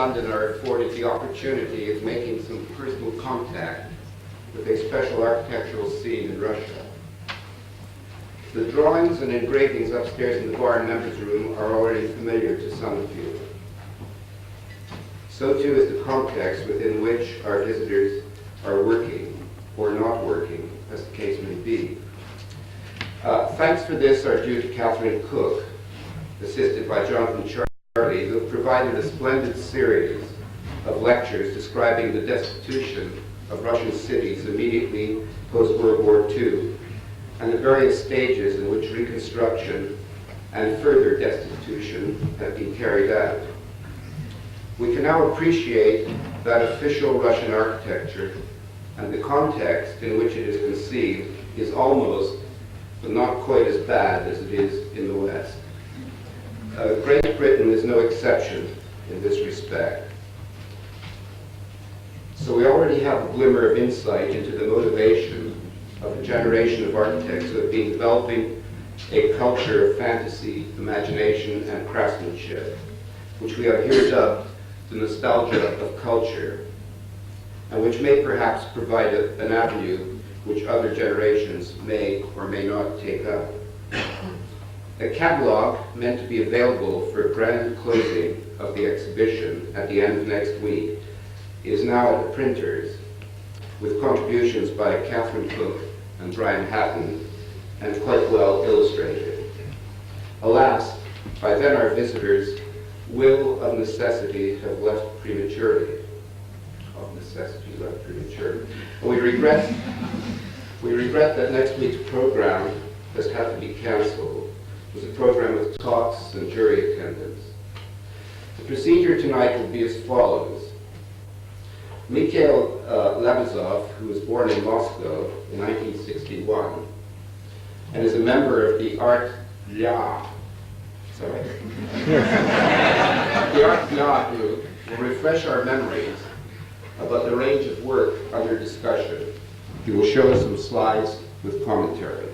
London are afforded the opportunity of making some personal contact with a special architectural scene in Russia. The drawings and engravings upstairs in the bar and members' room are already familiar to some of you. So too is the context within which our visitors are working or not working, as the case may be. Thanks for this are due to Catherine Cook, assisted by Jonathan Charlie, who provided a splendid series of lectures describing the destitution of Russian cities immediately post-World War II and the various stages in which reconstruction and further destitution have been carried out. We can now appreciate that official Russian architecture, and the context in which it is conceived is almost, but not quite as bad as it is in the West. Great Britain is no exception in this respect. So we already have a glimmer of insight into the motivation of a generation of architects who have been developing a culture of fantasy, imagination, and craftsmanship, which we have here dubbed the nostalgia of culture, and which may perhaps provide an avenue which other generations may or may not take up. A catalogue meant to be available for a grand closing of the exhibition at the end of next week is now at the printers, with contributions by Catherine Cook and Brian Hatton, and quite well illustrated. Alas, by then our visitors will of necessity have left prematurely. Of necessity left prematurely. And we regret that next week's program has had to be cancelled. It was a program with talks and jury attendance. The procedure tonight will be as follows. Mikhail Labazov, who was born in Moscow in 1961 and is a member of the Art La the Art La group, will refresh our memories about the range of work under discussion. He will show us some slides with commentary.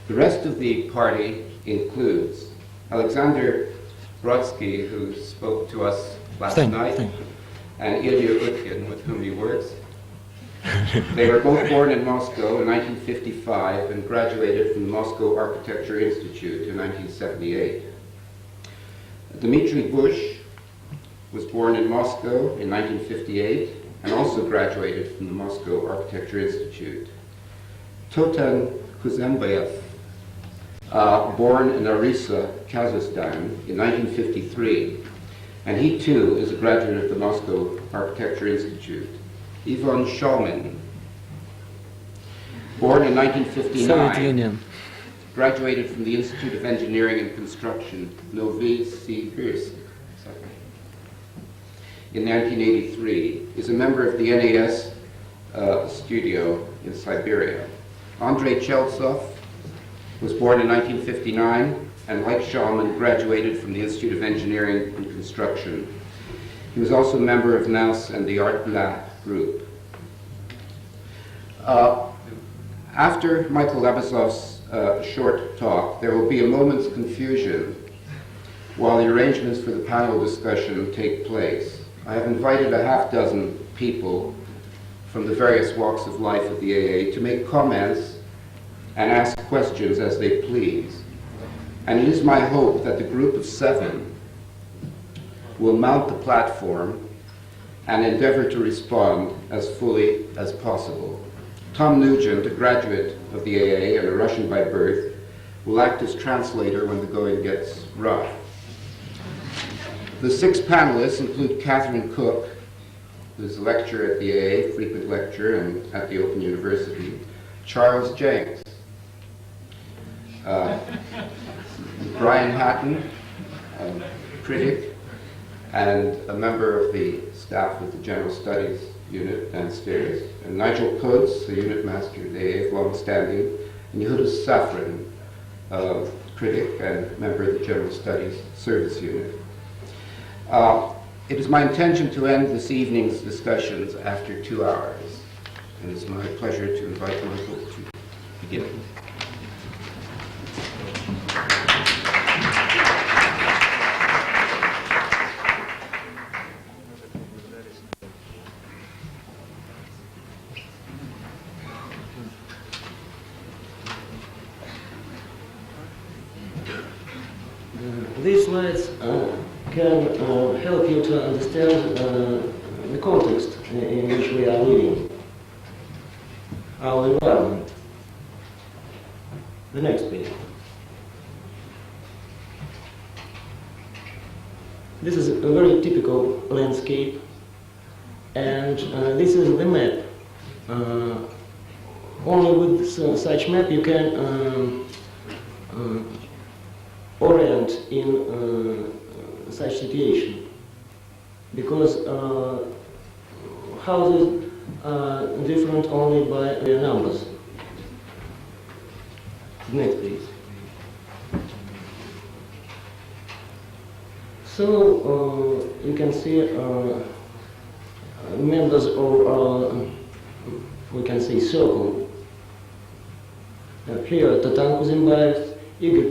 The rest of the party includes Alexander Brodsky, who spoke to us last night, and Ilya Utkin, with whom he works. They were both born in Moscow in 1955 and graduated from the Moscow Architecture Institute in 1978. Dmitry Bush was born in Moscow in 1958 and also graduated from the Moscow Architecture Institute. Totan Kuzembayev, born in Arisa, Kazakhstan in 1953, and he too is a graduate of the Moscow Architecture Institute. Ivan Shulman, born in 1959, graduated from the Institute of Engineering and Construction, Novosibirsk, in 1983, is a member of the NAS studio in Siberia. Andrei Chelstof was born in 1959 and, like Shulman, graduated from the Institute of Engineering and Construction. He was also a member of NAS and the Art La group. After Michael Labazov's short talk, there will be a moment's confusion while the arrangements for the panel discussion take place. I have invited a half dozen people from the various walks of life of the AA to make comments and ask questions as they please. And it is my hope that the group of 7 will mount the platform and endeavor to respond as fully as possible. Tom Nugent, a graduate of the AA and a Russian by birth, will act as translator when the going gets rough. The 6 panelists include Catherine Cook, who is a lecturer at the AA, frequent lecturer, and at the Open University, Charles Jenks, Brian Hatton, critic, and a member of the staff of the General Studies unit downstairs, and Nigel Coates, the unit master of the AA, long-standing, and Yehuda Safran, critic and member of the General Studies Service unit. It is my intention to end this evening's discussions after 2 hours, and it's my pleasure to invite Michael to begin. these slides can help you to understand the context in which we are living, our environment. The next page. This is a very typical landscape, and this is the map. Only with such map you can orient in such situation, because houses are different only by their numbers. Next, please. So you can see members of we can say circle. Here Tatan Kuzimbaev, Igor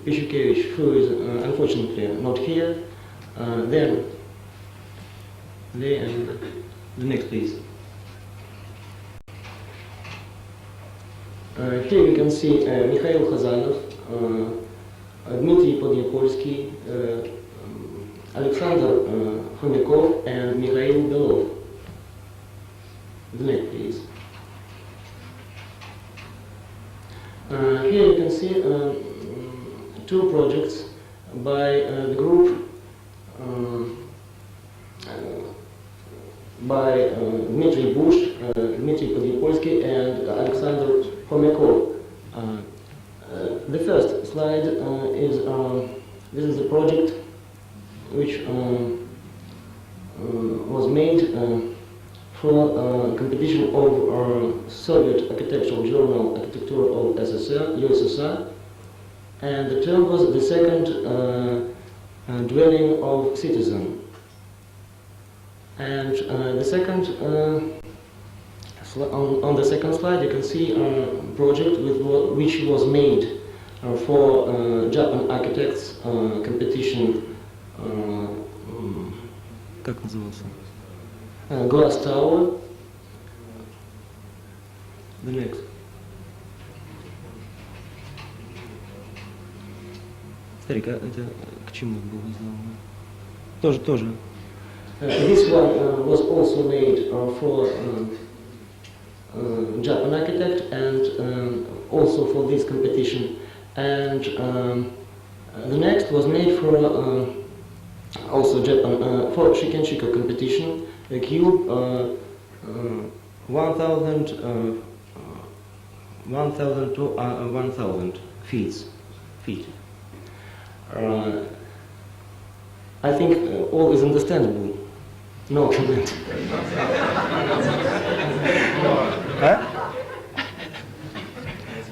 Pishukevich, who is unfortunately not here. Then they and the next, please. Here you can see Mikhail Khazanov, Dmitry Podnyapolsky, Alexander Khomяков, and Mikhail Belov. The next, please. Here you can see two projects by the group by Dmitry Bush, Dmitry Podnyapolsky, and Alexander Khomякov. The first slide is this is a project which was made for competition of Soviet architectural journal Architecture of USSR, and the term was the second dwelling of citizen. And the second on the second slide you can see a project which was made for Japan architects competition. Как назывался? Glass Tower. The next. Старик, а это к чему было сделано? Тоже. This one was also made for Japan architect and also for this competition. And the next was made for also Japan for Shikenshiko competition. A cube 1,000 to 1,000 feet. I think all is understandable. No comment. Huh?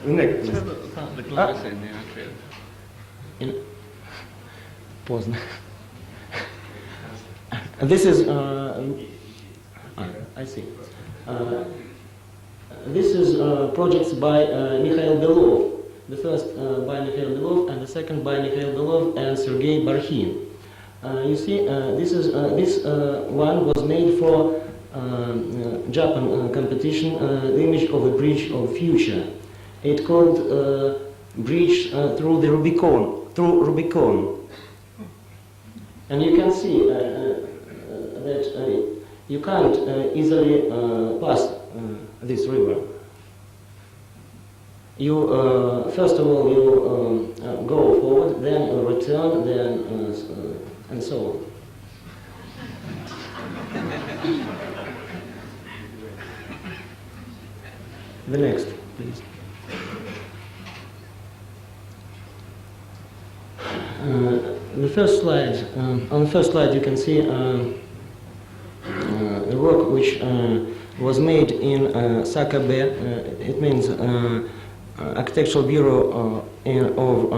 Next, please. Поздно. This is I see. This is projects by Mikhail Belov. The first by Mikhail Belov, and the second by Mikhail Belov and Sergei Barkhin. You see, this one was made for Japan competition. The image of a bridge of future. It called bridge through the Rubicon. And you can see that you can't easily pass this river. You first of all you go forward, then return, then and so on. The next, please. The first slide. On the first slide, you can see the work which was made in Sakabe. It means Architectural Bureau of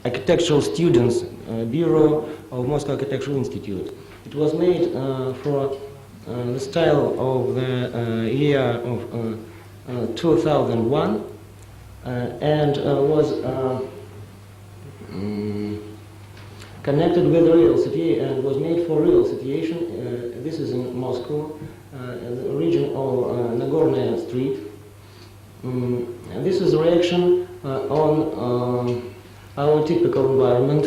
Architectural Students Bureau of Moscow Architectural Institute. It was made for the style of the year of 2001 and was connected with the real city and was made for real situation. This is in Moscow, the region of Nagornaya Street. And this is a reaction on our typical environment,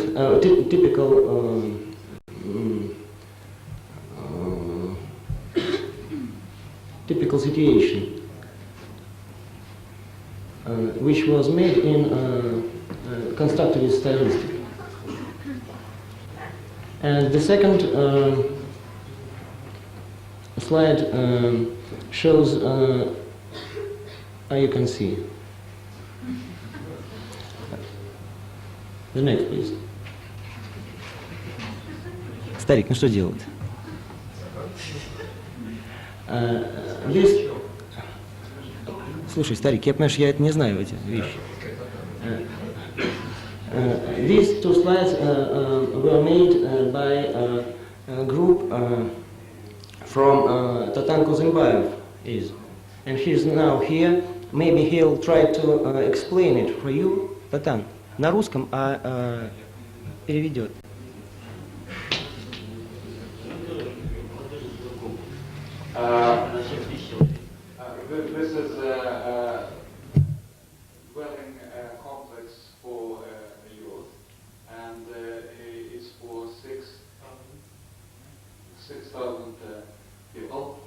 typical situation, which was made in constructivist stylistic. And the second slide shows, you can see. The next, please. Старик, ну что делать? This... Слушай, старик, я понимаешь, я это не знаю, эти вещи. These two slides were made by a group from Tatan Kuzimbayev is, and he's now here. Maybe he'll try to explain it for you. Tatan, на русском, переведет. This is a dwelling complex for youth, and it's for 6,000 people.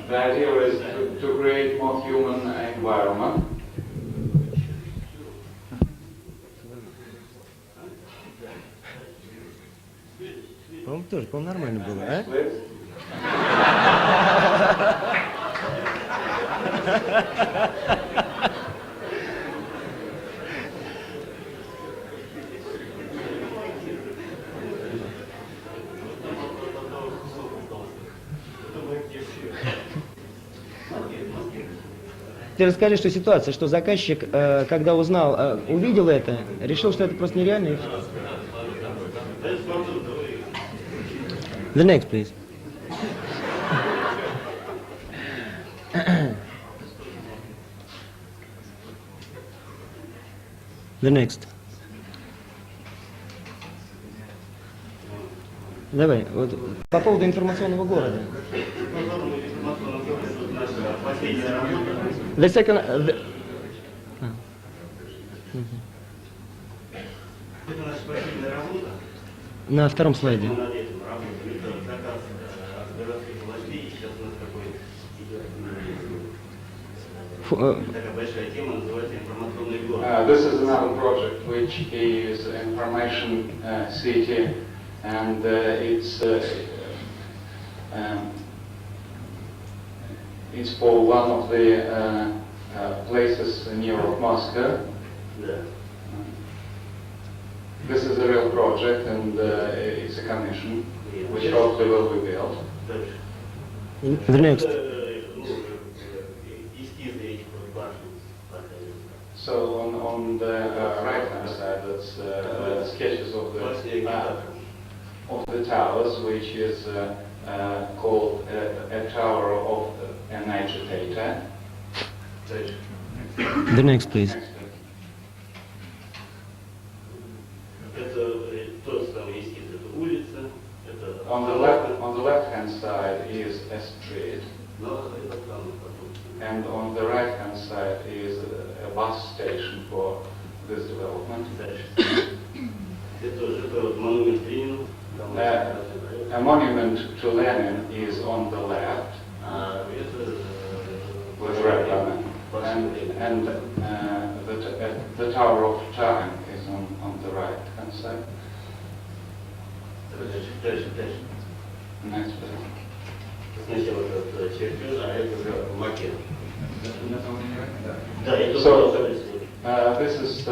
The idea is to create more human environment. По-моему, тоже, по-моему, нормально было, а? Ты расскажи, что ситуация, что заказчик, когда узнал, увидел это, решил, что это просто нереально. The next, please. The next. Давай, вот по поводу информационного города. The second. На втором слайде. This is another project which is Information City, and it's for one of the places near Moscow. This is a real project, and it's a commission which hopefully will be built. The next. So on the right-hand side, that's sketches of the towers, which is called a tower of an agitator. The next, please. On the left-hand side is a street, and on the right-hand side is a bus station for this development. A monument to Lenin is on the left, with red lemon, and the Tower of Time is on the right-hand side. Next, please. Сначала это чертеж, а это уже макет. So, this is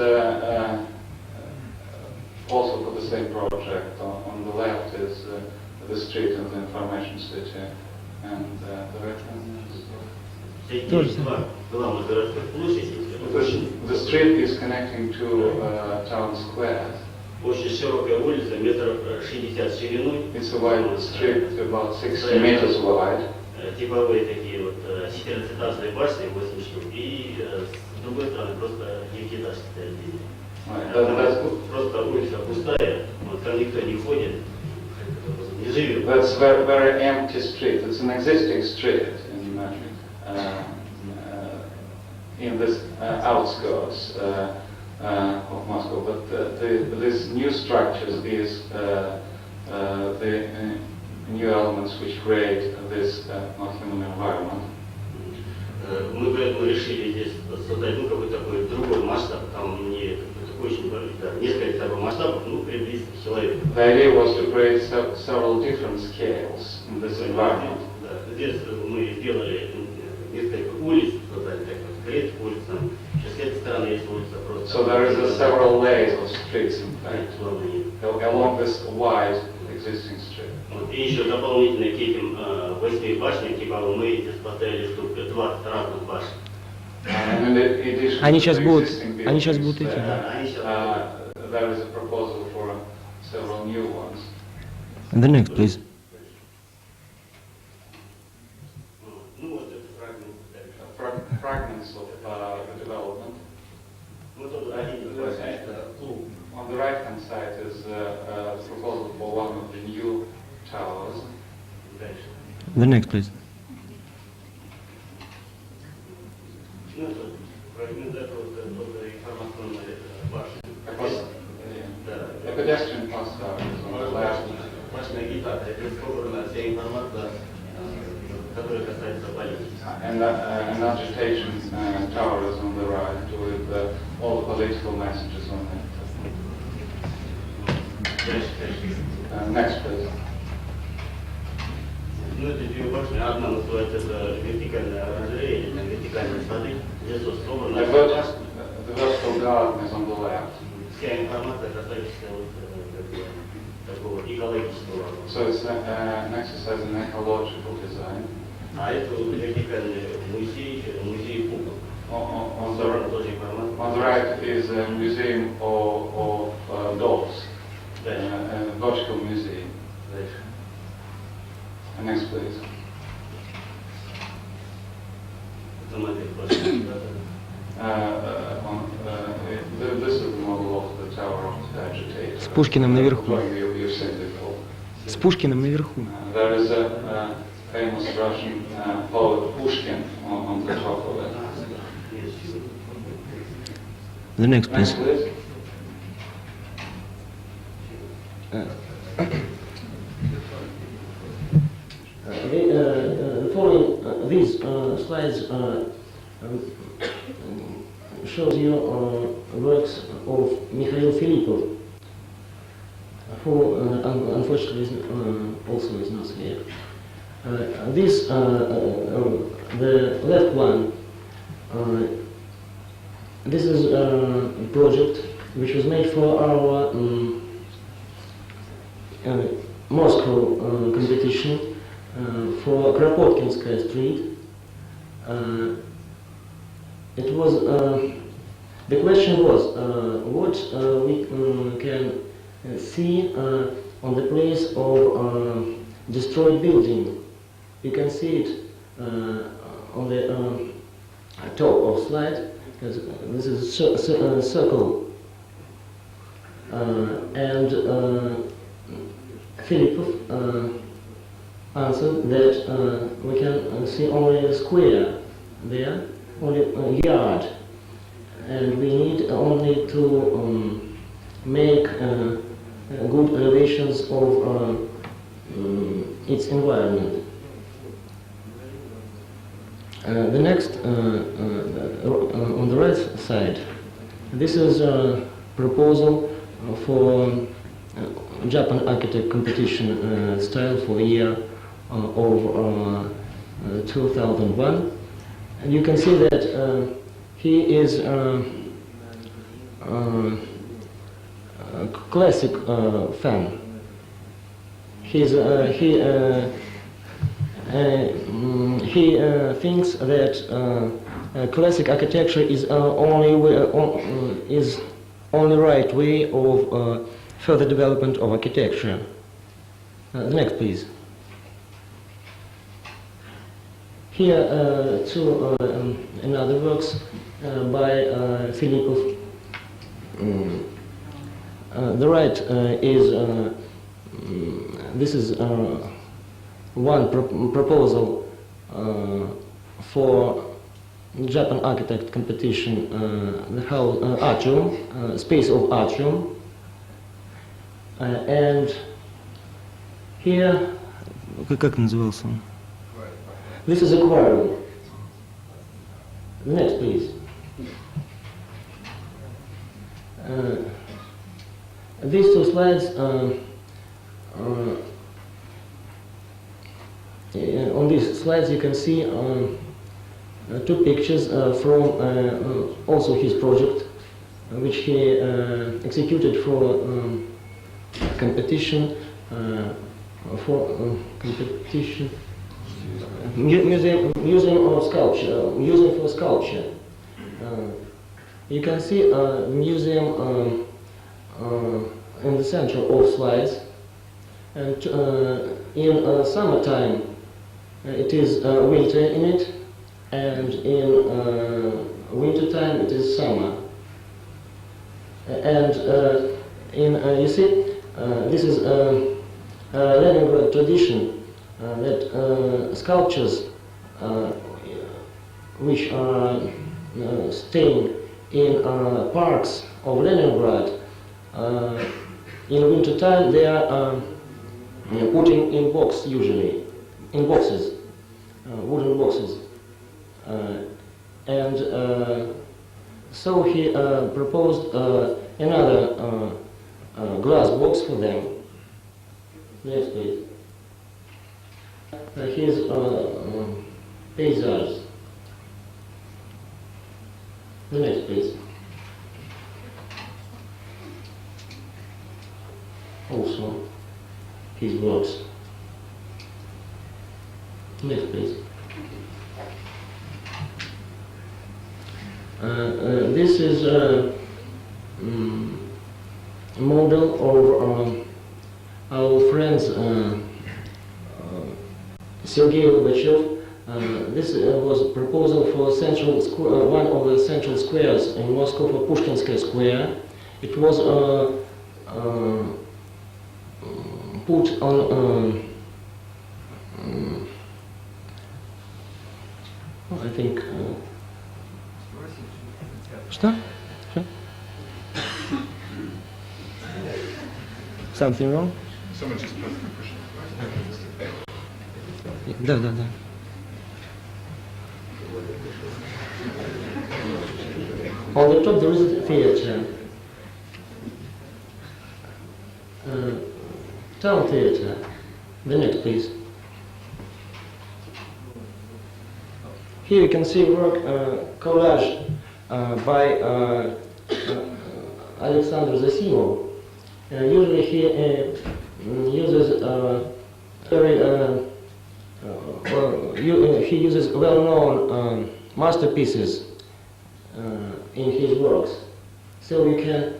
also for the same project. On the left is the street of the Information City, and the right one is... The street is connecting to town square. Очень широкая улица, метров 60 шириной. It's a wide street, about 60 meters wide. Типовые такие вот 14-этажные башни, 8 штук. И с другой стороны просто 9-этажные здесь. Просто улица пустая, вот там никто не ходит. живем. That's very, very empty street. It's an existing street in this outskirts of Moscow. But these new structures, these the new elements which create this non-human environment. Мы поэтому решили здесь создать какой-то такой другой масштаб, там не такой очень, несколько таких масштабов, приблизительно человек. The idea was to create several different scales in this environment. Да, здесь мы сделали несколько улиц, создали такой клеть улицам. Сейчас с этой стороны есть улица просто. So there is several layers of streets in fact, along this wide existing street. И еще дополнительно к этим 8 башням, мы здесь поставили штук 20 разных башен. Они сейчас будут идти. There is a proposal for several new ones. And the next, please. Ну вот это фрагмент. Fragments of the development. Вот тут один. On the right hand side is a proposal for one of the new towers. The next, please. Ну это фрагмент этого информационной башни. The pedestrian pass is on the left. Башня гитара, это собрана вся информация, которая касается политики. And an agitation tower is on the right with all the political messages on it. Next, please. Ну, эти две башни, одна называется это вертикальная оранжерея, или вертикальные сады. Здесь вот собрана The vertical garden is on the left. вся информация, касающаяся такого экологического. So it's an exercise in ecological design. А это вертикальный музей кукол. On the right is a museum of dolls, a logical museum. Next, please. This is the model of the Tower of the Agitator. С Пушкиным наверху. You've seen before. С Пушкиным наверху. There is a famous Russian poet Pushkin on the top of it. The next, please. Next, please. Following these slides shows you works of Mikhail Filippov, who unfortunately also is not here. This, the left one, this is a project which was made for our Moscow competition for Kropotkinskaya Street. It was the question was what we can see on the place of destroyed building. You can see it on the top of slide, because this is a circle, and Filippov answered that we can see only a square there, only a yard, and we need only to make good relations of its environment. The next, on the right side, this is a proposal for Japan architect competition style for the year of 2001. And you can see that he is a classic fan. He thinks that classic architecture is only right way of further development of architecture. Next, please. Here, two another works by Filippov. The right is this is one proposal for Japan architect competition, the whole atrium, space of atrium, and here, как назывался он? This is aquarium. Next, please. These two slides, on these slides you can see two pictures from also his project, which he executed for competition, museum of sculpture, museum for sculpture. You can see a museum in the center of slides, and in summertime it is winter in it, and in winter time it is summer. And you see, this is Leningrad tradition that sculptures which are staying in parks of Leningrad, in winter time they are putting in box, usually in boxes, wooden boxes, and so he proposed another glass box for them. Next, please. His paysages. The next, please. Also, his works. Next, please. This is a model of our friends Sergei Gorbachev. This was a proposal for central one of the central squares in Moscow, for Pushkinsky Square. It was put on, I think. Что? Something wrong? Someone just pressed the push. Да. On the top there is a theater. Town theater. The next, please. Here you can see work collage by Alexander Zasimov. Usually he uses he uses well-known masterpieces in his works, so you can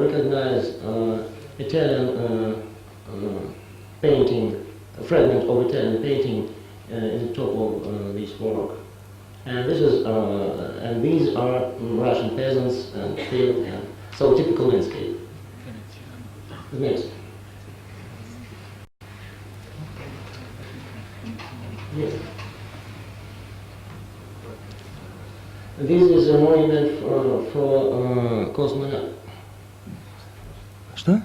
recognize Italian painting, a fragment of Italian painting in the top of this work. And this is and these are Russian peasants and field, and so typical landscape. Next. Yes. This is a monument for cosmonaut. Что?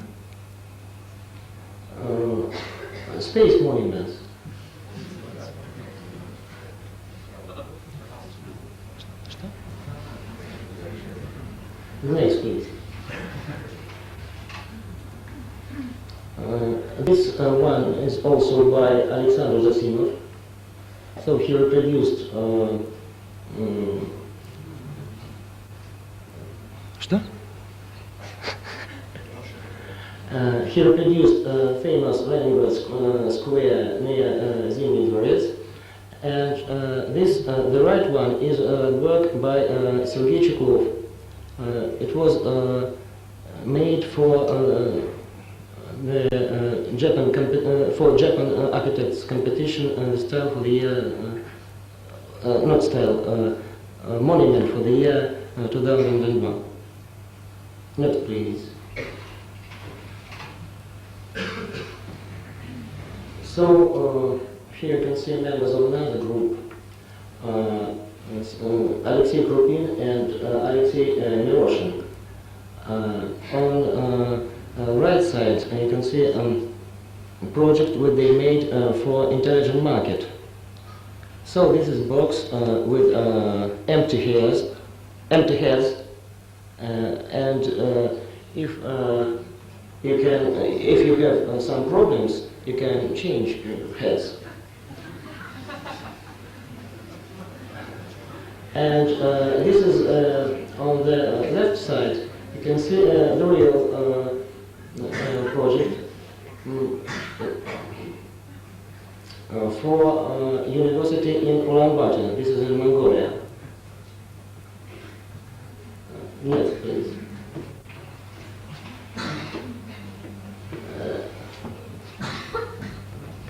Space monuments. Next, please. This one is also by Alexander Zasimov. So he reproduced Что? he reproduced famous Leningrad square near Zimny Dvorets, and this the right one is a work by Sergei Cheklov. It was made for the Japan architects competition, style for the year, not style, monument for the year 2001. Next, please. So here you can see members of another group, Alexei Krupin and Alexei Miroshin. On right side you can see a project what they made for intelligent market. So this is box with empty heads, and if you have some problems, you can change heads. And this is on the left side. You can see the real project for university in Ulaanbaatar. This is in Mongolia. Next, please.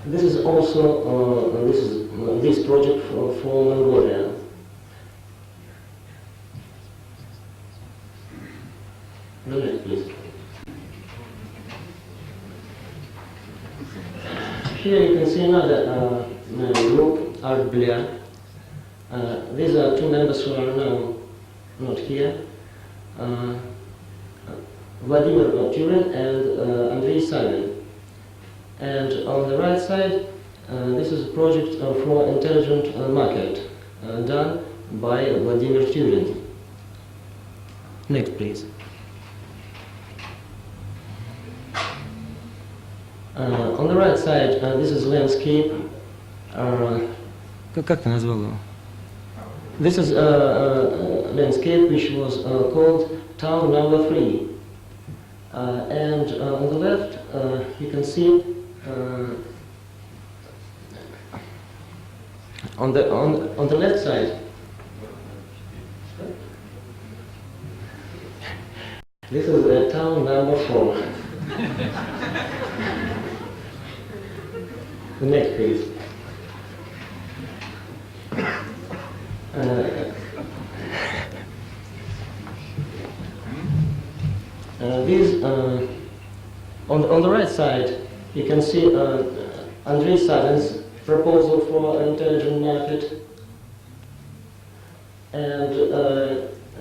This is also this project for Mongolia. The next, please. Here you can see another group, Art Blia. These are two members who are now not here. Vladimir Turin and Andrei Savin. And on the right side, this is a project for intelligent market done by Vladimir Turin. Next, please. On the right side, this is landscape. Как ты назвал его? This is a landscape which was called Town Number 3. And on the left, you can see on the left side, this is Town Number 4. The next, please. These on the right side, you can see Andrei Savin's proposal for an intelligent market, and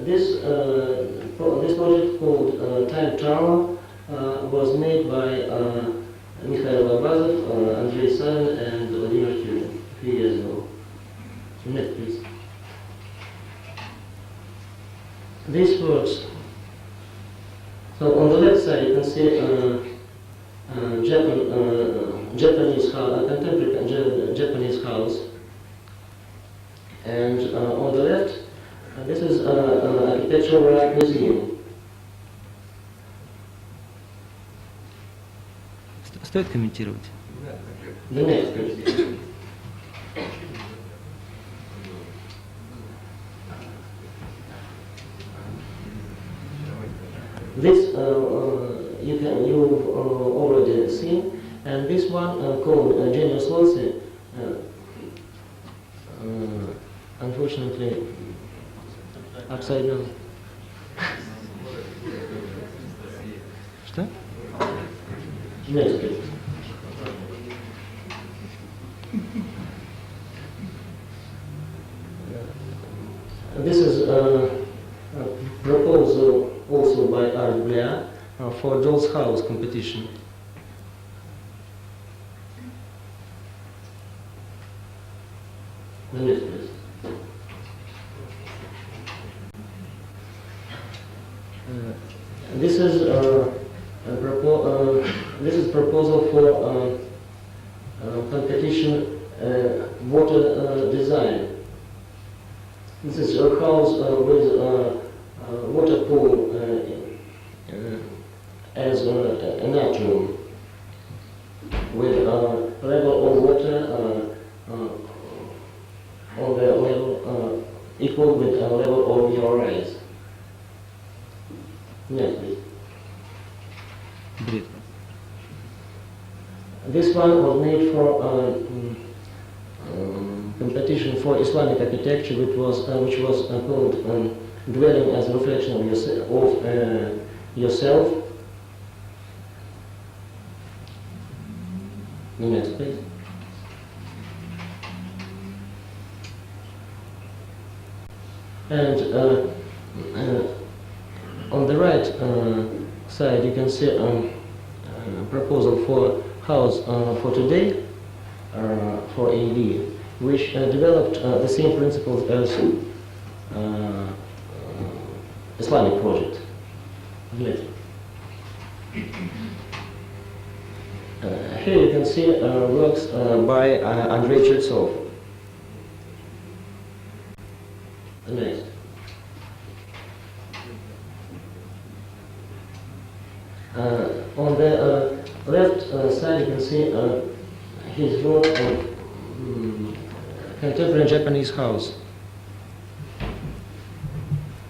this project called Time Tower was made by Mikhail Abazov, Andrei Savin, and Vladimir Turin 3 years ago. Next, please. This works. So on the left side you can see Japanese house, a contemporary Japanese house, and on the left this is an architectural art museum. Стоит комментировать? The next, please. This you've already seen, and this one called Genius Lossy, unfortunately upside down. Что? Next, please. This is a proposal also by Art Blia for Doll's House competition. The next, please. This is proposal for competition water design. This is a house with water pool as an atrium with level of water on the level equal with the level of your eyes. Next, please. Бред. This one was made for competition for Islamic architecture, which was called dwelling as a reflection of yourself. The next, please. And on the right side, you can see a proposal for house for today, for AD, which developed the same principles as Islamic project. Here you can see works by Andrei Chelstof. Next. On the left side, you can see his work on contemporary Japanese house.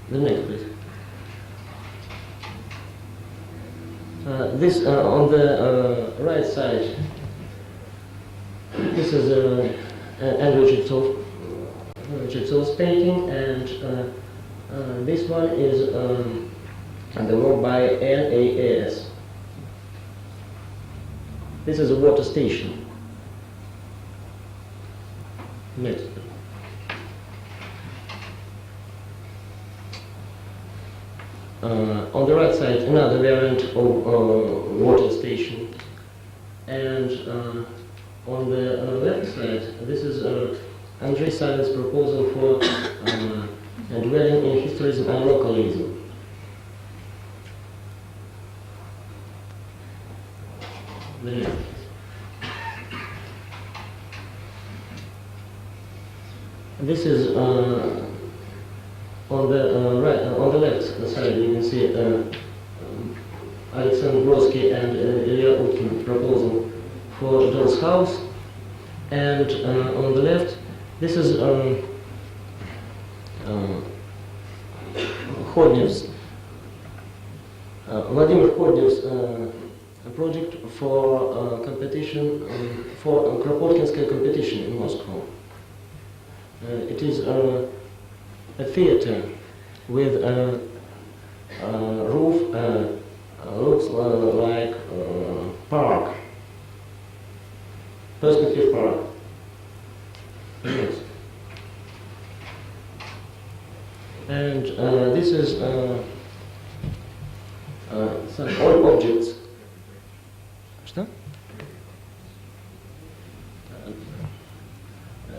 The next, please. This on the right side. This is Andrei Chelstof's painting, and this one is the work by NAAS. This is a water station. Next. On the right side, another variant of water station, and on the left side, this is Andrei Savin's proposal for dwelling in historism and localism. The next. This is on the right, on the left side, you can see Alexander Brodsky and Ilya Utkin proposal for John's house, and on the left, this is Khodnev's, Vladimir Khodnev's project for competition, for Kropotkinskaya competition in Moscow. It is a theater with a roof, looks like park, perspective park. Yes. And this is some old objects. Что?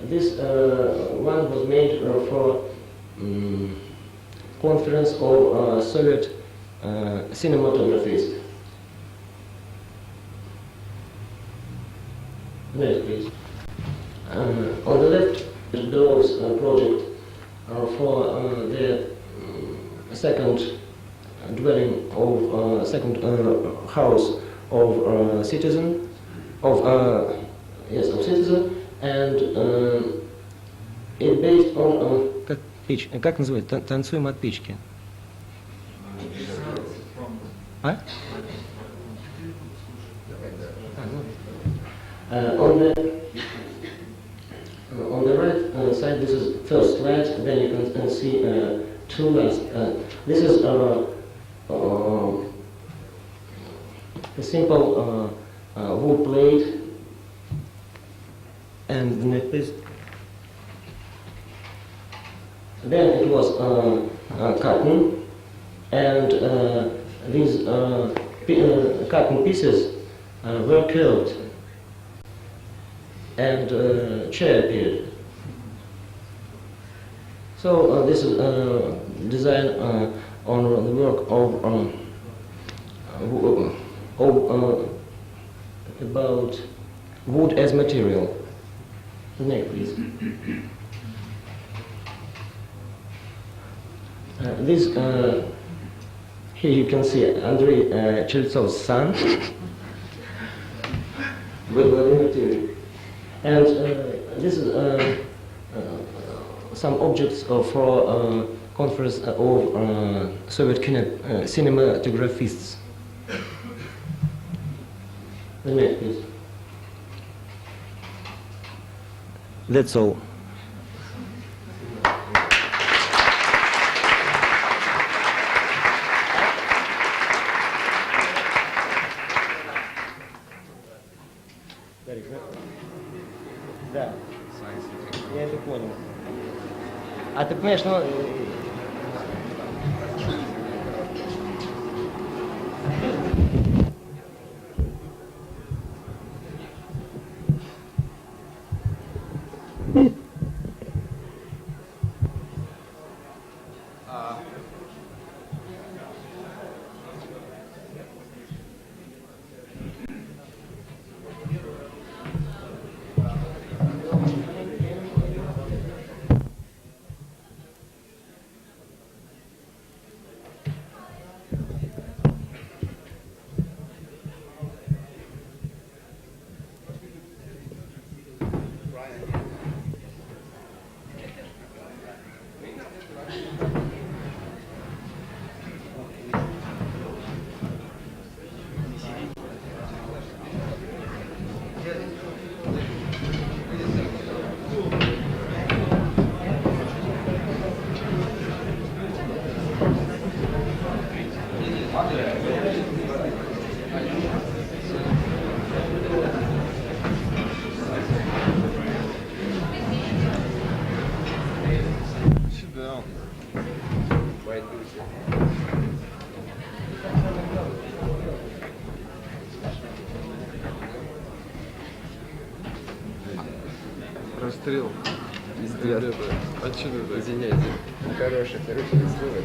This one was made for conference of Soviet cinematographers. Next, please. On the left, Belove's project for the second dwelling of second house of citizen, of citizen, and it based on Как называется? Танцуем от печки. А? On the right side, this is first slide. Then you can see two last. This is a simple wood plate, and the next please. Then it was cotton, and these cotton pieces were curved, and chair appeared. So this is design on the work of about wood as material. Next, please. This here you can see Andrei Cheltsov's son with material, and this is some objects for conference of Soviet cinematographists. The next, please. That's all. Да, я это понял. А ты понимаешь, ну... Sit down. Расстрел. Ребята, а что это? Извиняйте. Хорошее слово.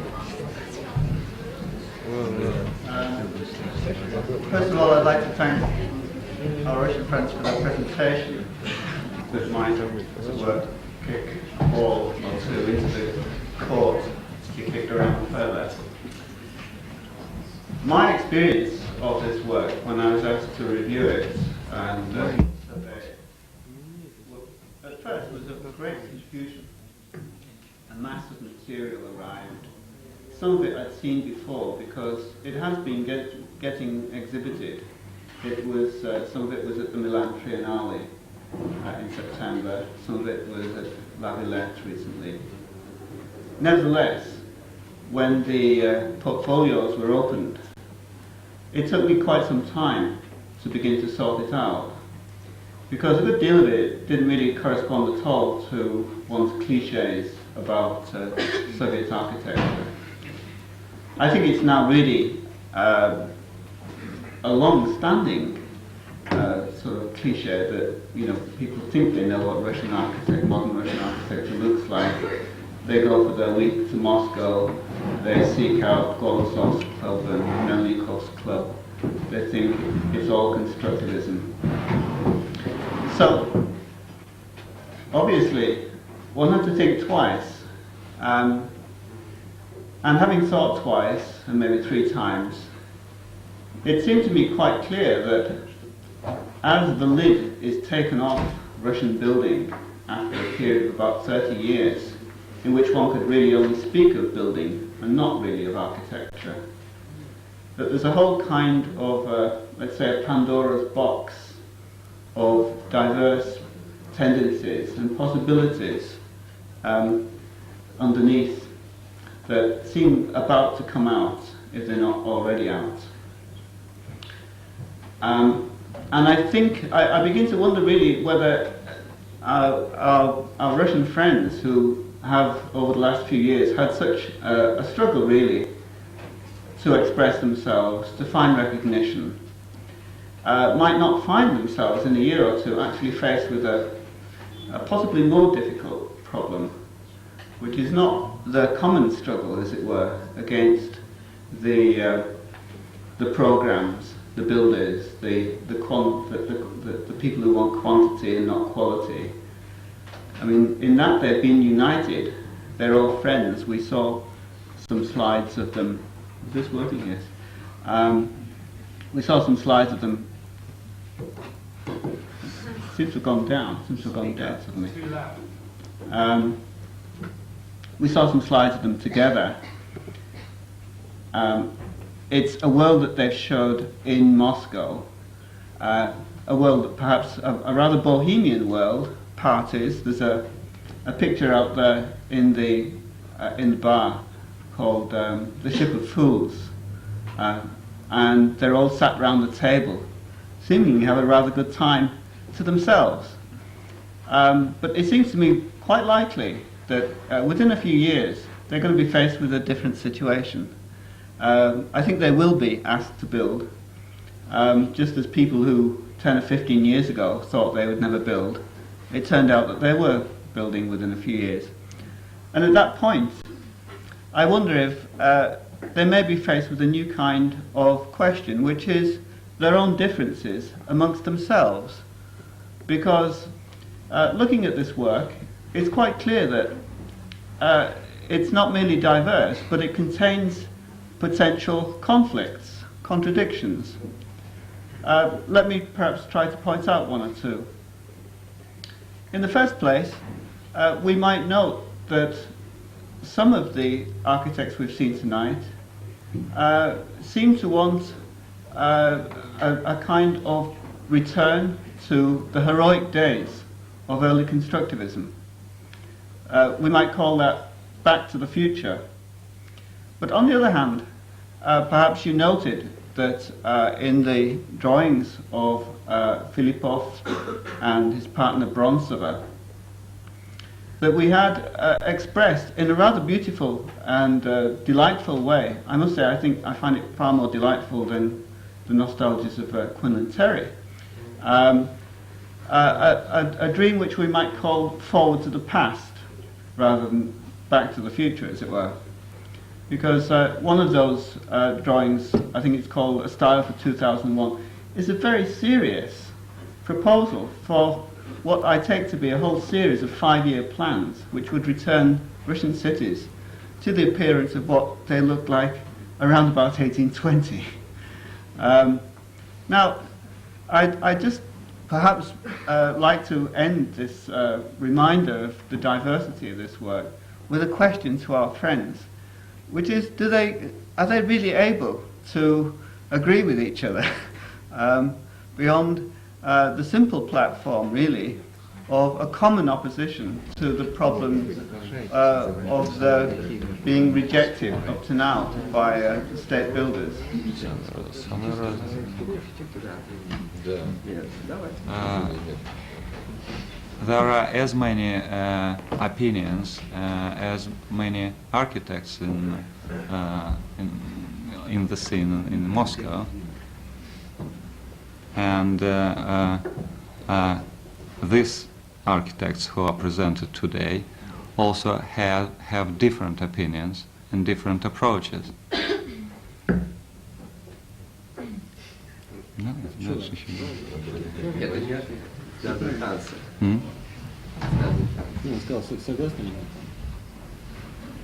First of all, I'd like to thank our Russian friends for their presentation that might work kick a ball or two into the court to be kicked around further. My experience of this work when I was asked to review it and survey it, at first was of great confusion. A mass of material arrived. Some of it I'd seen before because it has been getting exhibited. It was some of it was at the Milan Triennale in September. Some of it was at La Villette recently. Nevertheless, when the portfolios were opened, it took me quite some time to begin to sort it out, because a good deal of it didn't really correspond at all to one's cliches about Soviet architecture. I think it's now really a long-standing sort of cliche that people think they know what modern Russian architecture looks like. They go for their week to Moscow, they seek out Golosov's club and Melnikov's club. They think it's all constructivism. So, obviously, one has to think twice. And having thought twice, and maybe three times, it seemed to me quite clear that as the lid is taken off Russian building after a period of about 30 years, in which one could really only speak of building and not really of architecture, that there's a whole kind of, let's say, a Pandora's box of diverse tendencies and possibilities underneath that seem about to come out if they're not already out. And I think, I begin to wonder really whether our Russian friends who have over the last few years had such a struggle really to express themselves, to find recognition, might not find themselves in a year or two actually faced with a possibly more difficult problem, which is not the common struggle, as it were, against the programs, the builders, the people who want quantity and not quality. I mean, in that they've been united. They're all friends. We saw some slides of them. Is this working? Yes. We saw some slides of them. Seems to have gone down. Suddenly. We saw some slides of them together. It's a world that they've showed in Moscow. A world that perhaps a rather bohemian world. Parties. There's a picture out there in the bar called The Ship of Fools, and they're all sat round the table, seemingly have a rather good time to themselves. But it seems to me quite likely that within a few years they're going to be faced with a different situation. I think they will be asked to build, just as people who 10 or 15 years ago thought they would never build. It turned out that they were building within a few years. And at that point, I wonder if they may be faced with a new kind of question, which is their own differences amongst themselves. Because looking at this work, it's quite clear that it's not merely diverse, but it contains potential conflicts, contradictions. Let me perhaps try to point out one or two. In the first place, we might note that some of the architects we've seen tonight seem to want a kind of return to the heroic days of early constructivism. We might call that back to the future. But on the other hand, perhaps you noted that in the drawings of Filipov and his partner Brontsova, that we had expressed in a rather beautiful and delightful way. I must say, I find it far more delightful than the nostalgias of Quinn and Terry. A dream which we might call forward to the past, rather than back to the future, as it were. Because one of those drawings, I think it's called A Style for 2001, is a very serious proposal for what I take to be a whole series of 5-year plans which would return Russian cities to the appearance of what they looked like around about 1820. Now, I'd just perhaps like to end this reminder of the diversity of this work with a question to our friends, which is, are they really able to agree with each other beyond the simple platform, really, of a common opposition to the problem of the being rejected up to now by the state builders? There are as many opinions as many architects in the scene in Moscow, and these architects who are presented today also have different opinions and different approaches. Он сказал, согласны ли мы?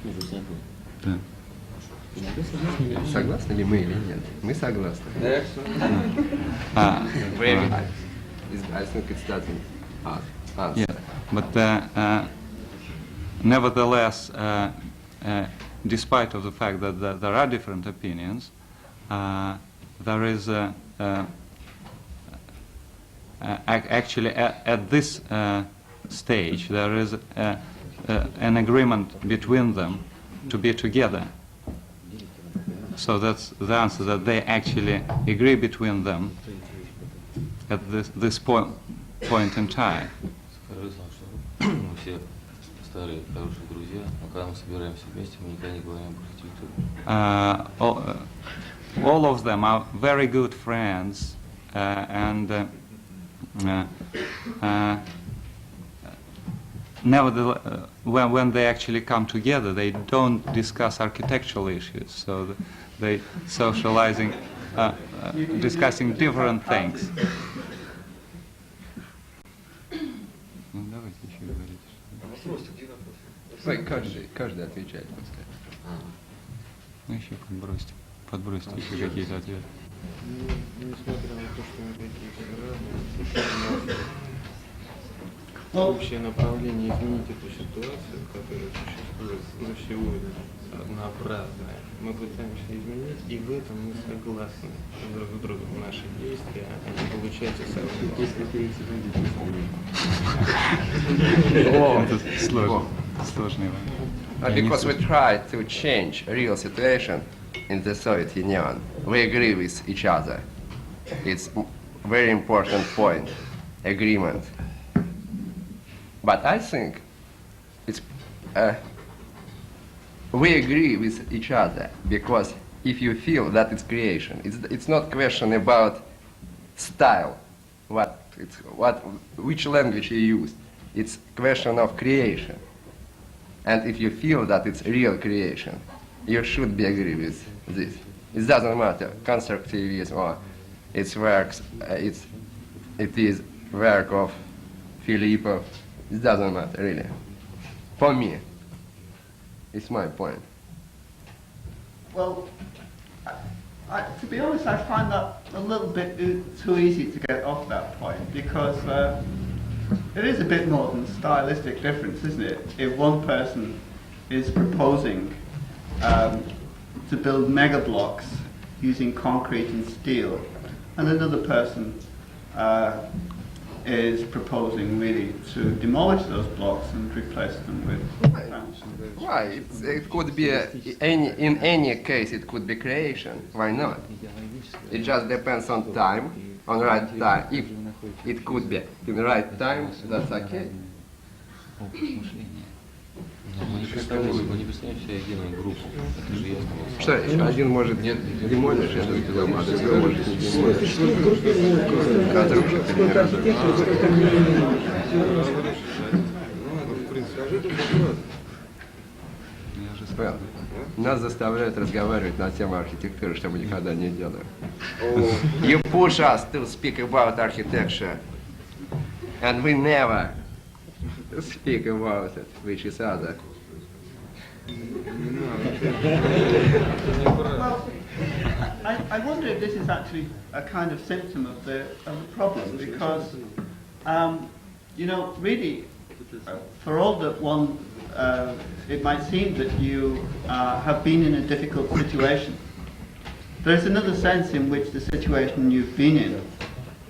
Между собой. Да. Согласны ли мы или нет? Мы согласны. I think it doesn't answer. Yeah, but nevertheless, despite of the fact that there are different opinions, there is actually at this stage there is an agreement between them to be together. So that's the answer, that they actually agree between them at this point in time. Мы все старые хорошие друзья, но когда мы собираемся вместе, мы никогда не говорим об архитектуре. All of them are very good friends, and nevertheless, when they actually come together, they don't discuss architectural issues. So they socializing, discussing different things. Каждый отвечает, пускай. Ну еще подбросьте еще какие-то ответы. Несмотря на то, что мы такие все разные, общее направление изменить эту ситуацию, которая существует на сегодня, однообразная, мы пытаемся изменить, и в этом мы согласны друг с другом. Наши действия, они получаются совместно. Это сложный вопрос. Because we try to change real situation in the Soviet Union, we agree with each other. It's a very important point, agreement. But I think it's we agree with each other because if you feel that it's creation, it's not question about style, which language you use. It's question of creation. And if you feel that it's real creation, you should be agree with this. It doesn't matter constructivism or it is work of Filippo. It doesn't matter really. For me, it's my point. Well, to be honest, I find that a little bit too easy to get off that point because it is a bit more than stylistic difference, isn't it? If one person is proposing to build mega blocks using concrete and steel, and another person is proposing really to demolish those blocks and replace them with foundations. Why? It could be in any case. It could be creation. Why not? It just depends on time, on right time. If it could be in the right time, that's okay. Но мы не представляем себе единую группу. Это же ясно. Что, еще один может не демолишь, я думаю, а другой может не демолишь. Нас заставляют разговаривать на тему архитектуры, что мы никогда не делаем. You push us to speak about architecture, and we never speak about it with each other. Well, I wonder if this is actually a kind of symptom of the problem because, you know, really, for all that one, it might seem that you have been in a difficult situation. There's another sense in which the situation you've been in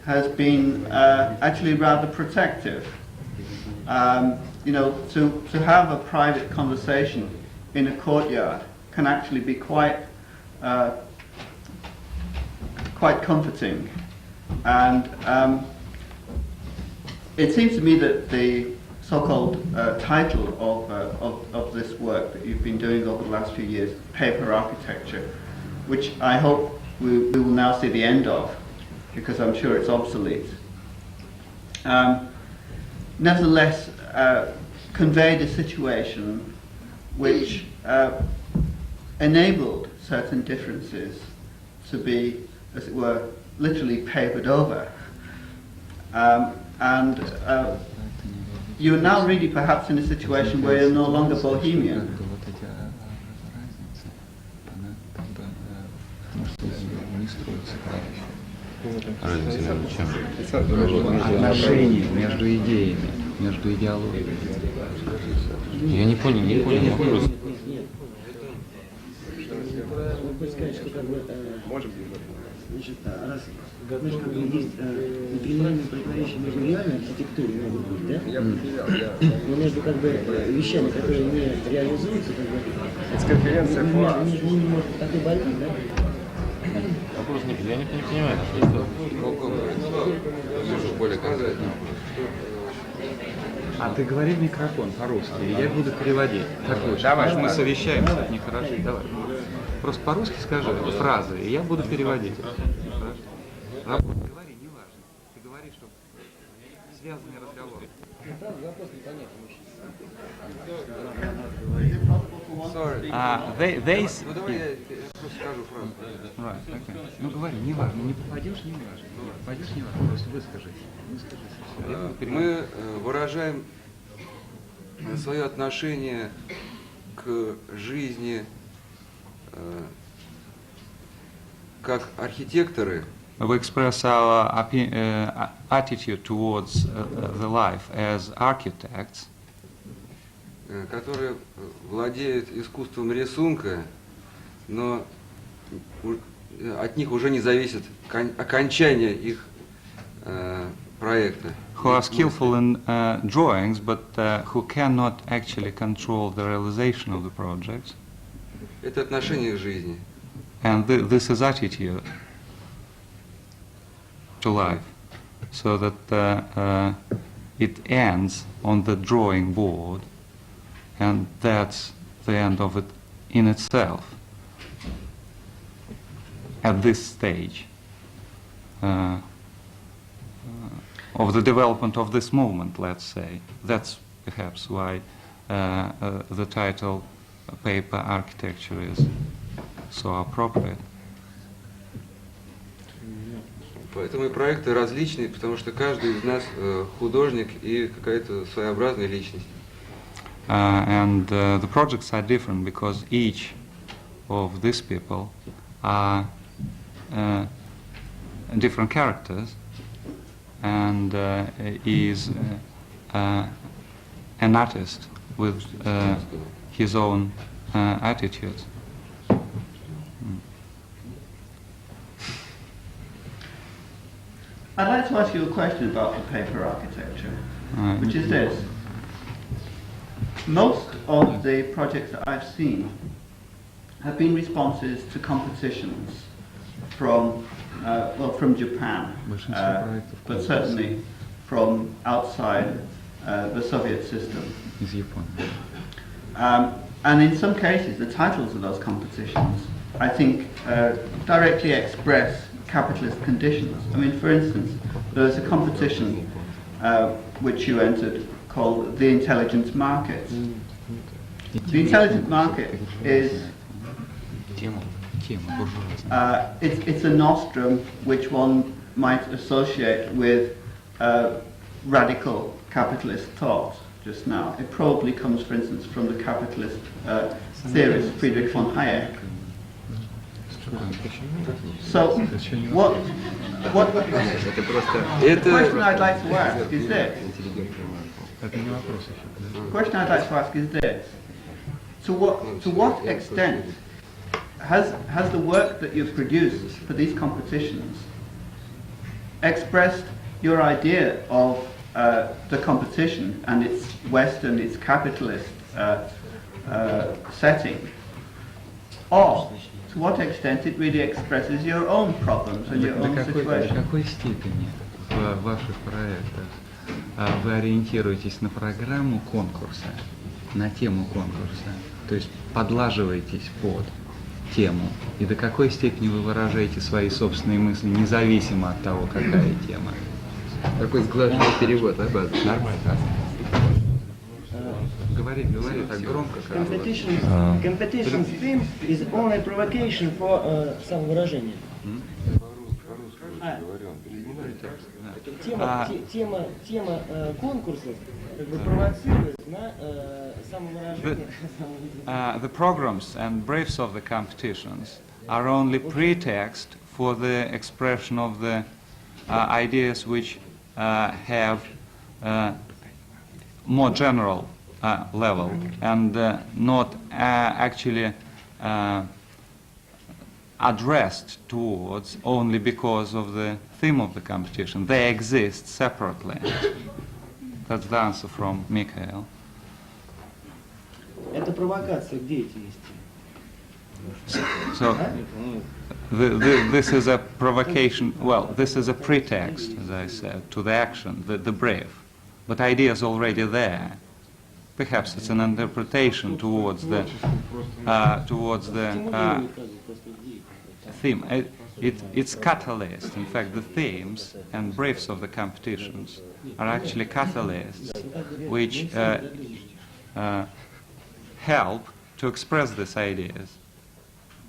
has been actually rather protective. You know, to have a private conversation in a courtyard can actually be quite comforting. And it seems to me that the so-called title of this work that you've been doing over the last few years, Paper Architecture, which I hope we will now see the end of, because I'm sure it's obsolete, nevertheless conveyed a situation which enabled certain differences to be, as it were, literally papered over. And you're now really perhaps in a situation where you're no longer bohemian. Разница между чем? Отношения между идеями, между идеологиями. Я не понял вопрос. Вы хотите сказать, что как бы, значит, раз как бы есть непримиримые противоречия между реальной архитектурой, могут быть, да? Но между как бы вещами, которые не реализуются, как бы, между ними может такой барьер, да? Вопрос не, я не понимаю, что это. Можешь более конкретно. А ты говори в микрофон по-русски, и я буду переводить. Так лучше. Давай, мы совещаемся, это нехорошо. Давай. Просто по-русски скажи фразы, и я буду переводить. Хорошо? Говори, не важно. Ты говори, что связанный разговор. Sorry. They... Ну давай я просто скажу фразу. Right, okay. Ну говори, не важно, не попадешь, не важно. Попадешь, не важно, просто выскажись. Мы выражаем свое отношение к жизни как архитекторы. We express our attitude towards the life as architects, которые владеют искусством рисунка, но от них уже не зависит окончание их проекта. who are skillful in drawings, but who cannot actually control the realization of the projects. Это отношение к жизни. And this is attitude to life, so that it ends on the drawing board and that's the end of it in itself. At this stage of the development of this movement, let's say. That's perhaps why the title Paper Architecture is so appropriate. Поэтому и проекты различные, потому что каждый из нас художник и какая-то своеобразная личность. And the projects are different because each of these people are different characters and is an artist with his own attitudes. I'd like to ask you a question about the paper architecture, which is this. Most of the projects that I've seen have been responses to competitions from Japan, but certainly from outside the Soviet system. And in some cases, the titles of those competitions, I think, directly express capitalist conditions. I mean, for instance, there was a competition which you entered called the intelligence market. The intelligence market is it's a nostrum which one might associate with radical capitalist thought just now. It probably comes, for instance, from the capitalist theorist Friedrich von Hayek. So, the question I'd like to ask is this. The question I'd like to ask is this. To what extent has the work that you've produced for these competitions expressed your idea of the competition and its Western, its capitalist setting, or to what extent it really expresses your own problems and your own situation? До какой степени в ваших проектах вы ориентируетесь на программу конкурса, на тему конкурса, то есть подлаживаетесь под тему, и до какой степени вы выражаете свои собственные мысли, независимо от того, какая тема? Такой сглаженный перевод, да, Баз? Нормально. Говори так громко, как Competition theme is only provocation for самовыражение. Тема конкурсов как бы провоцирует на самовыражение. The programs and briefs of the competitions are only pretext for the expression of the ideas which have more general level and not actually addressed towards only because of the theme of the competition. They exist separately. That's the answer from Mikhail. Это провокация к деятельности. So, this is a provocation, well, this is a pretext, as I said, to the action, the brief. But idea is already there. Perhaps it's an interpretation towards the theme. It's catalyst. In fact, the themes and briefs of the competitions are actually catalysts which help to express these ideas,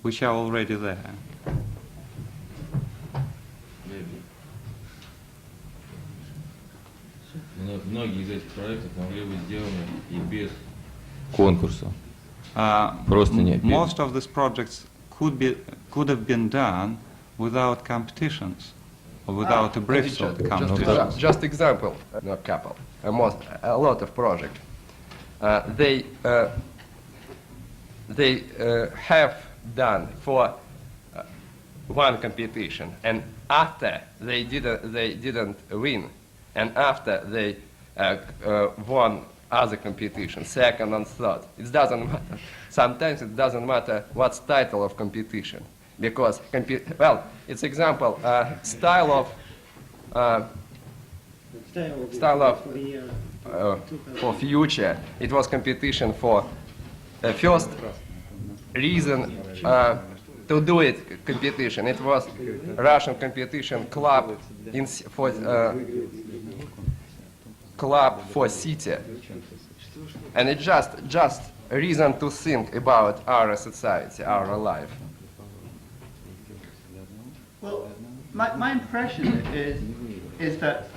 which are already there. Многие из этих проектов могли быть сделаны и без конкурса. Просто нет. Most of these projects could have been done without competitions or without a briefs of the competitions. Just example, not couple. A lot of projects. They have done for one competition, and after they didn't win, and after they won other competition, second and third. It doesn't matter. Sometimes it doesn't matter what's title of competition, because it's example style of for future. It was competition for first reason to do it competition. It was Russian competition club for city, and it just a reason to think about our society, our life. Well, my impression is that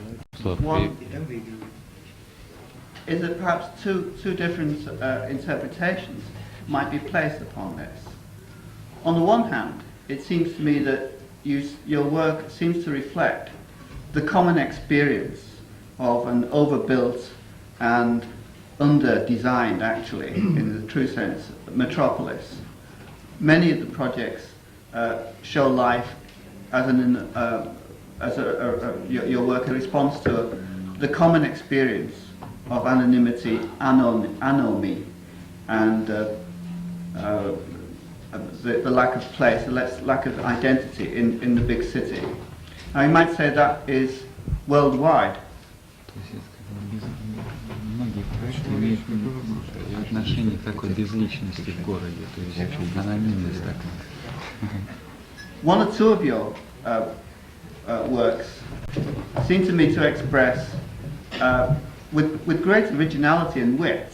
one is that perhaps two different interpretations might be placed upon this. On the one hand, it seems to me that your work seems to reflect the common experience of an overbuilt and under-designed, actually, in the true sense, metropolis. Many of the projects show life as your work in response to the common experience of anonymity, anomy, and the lack of place, the lack of identity in the big city. Now, you might say that is worldwide. Многие проекты имеют отношение к такой безличности в городе, то есть анонимность такая. One or two of your works seem to me to express, with great originality and wit,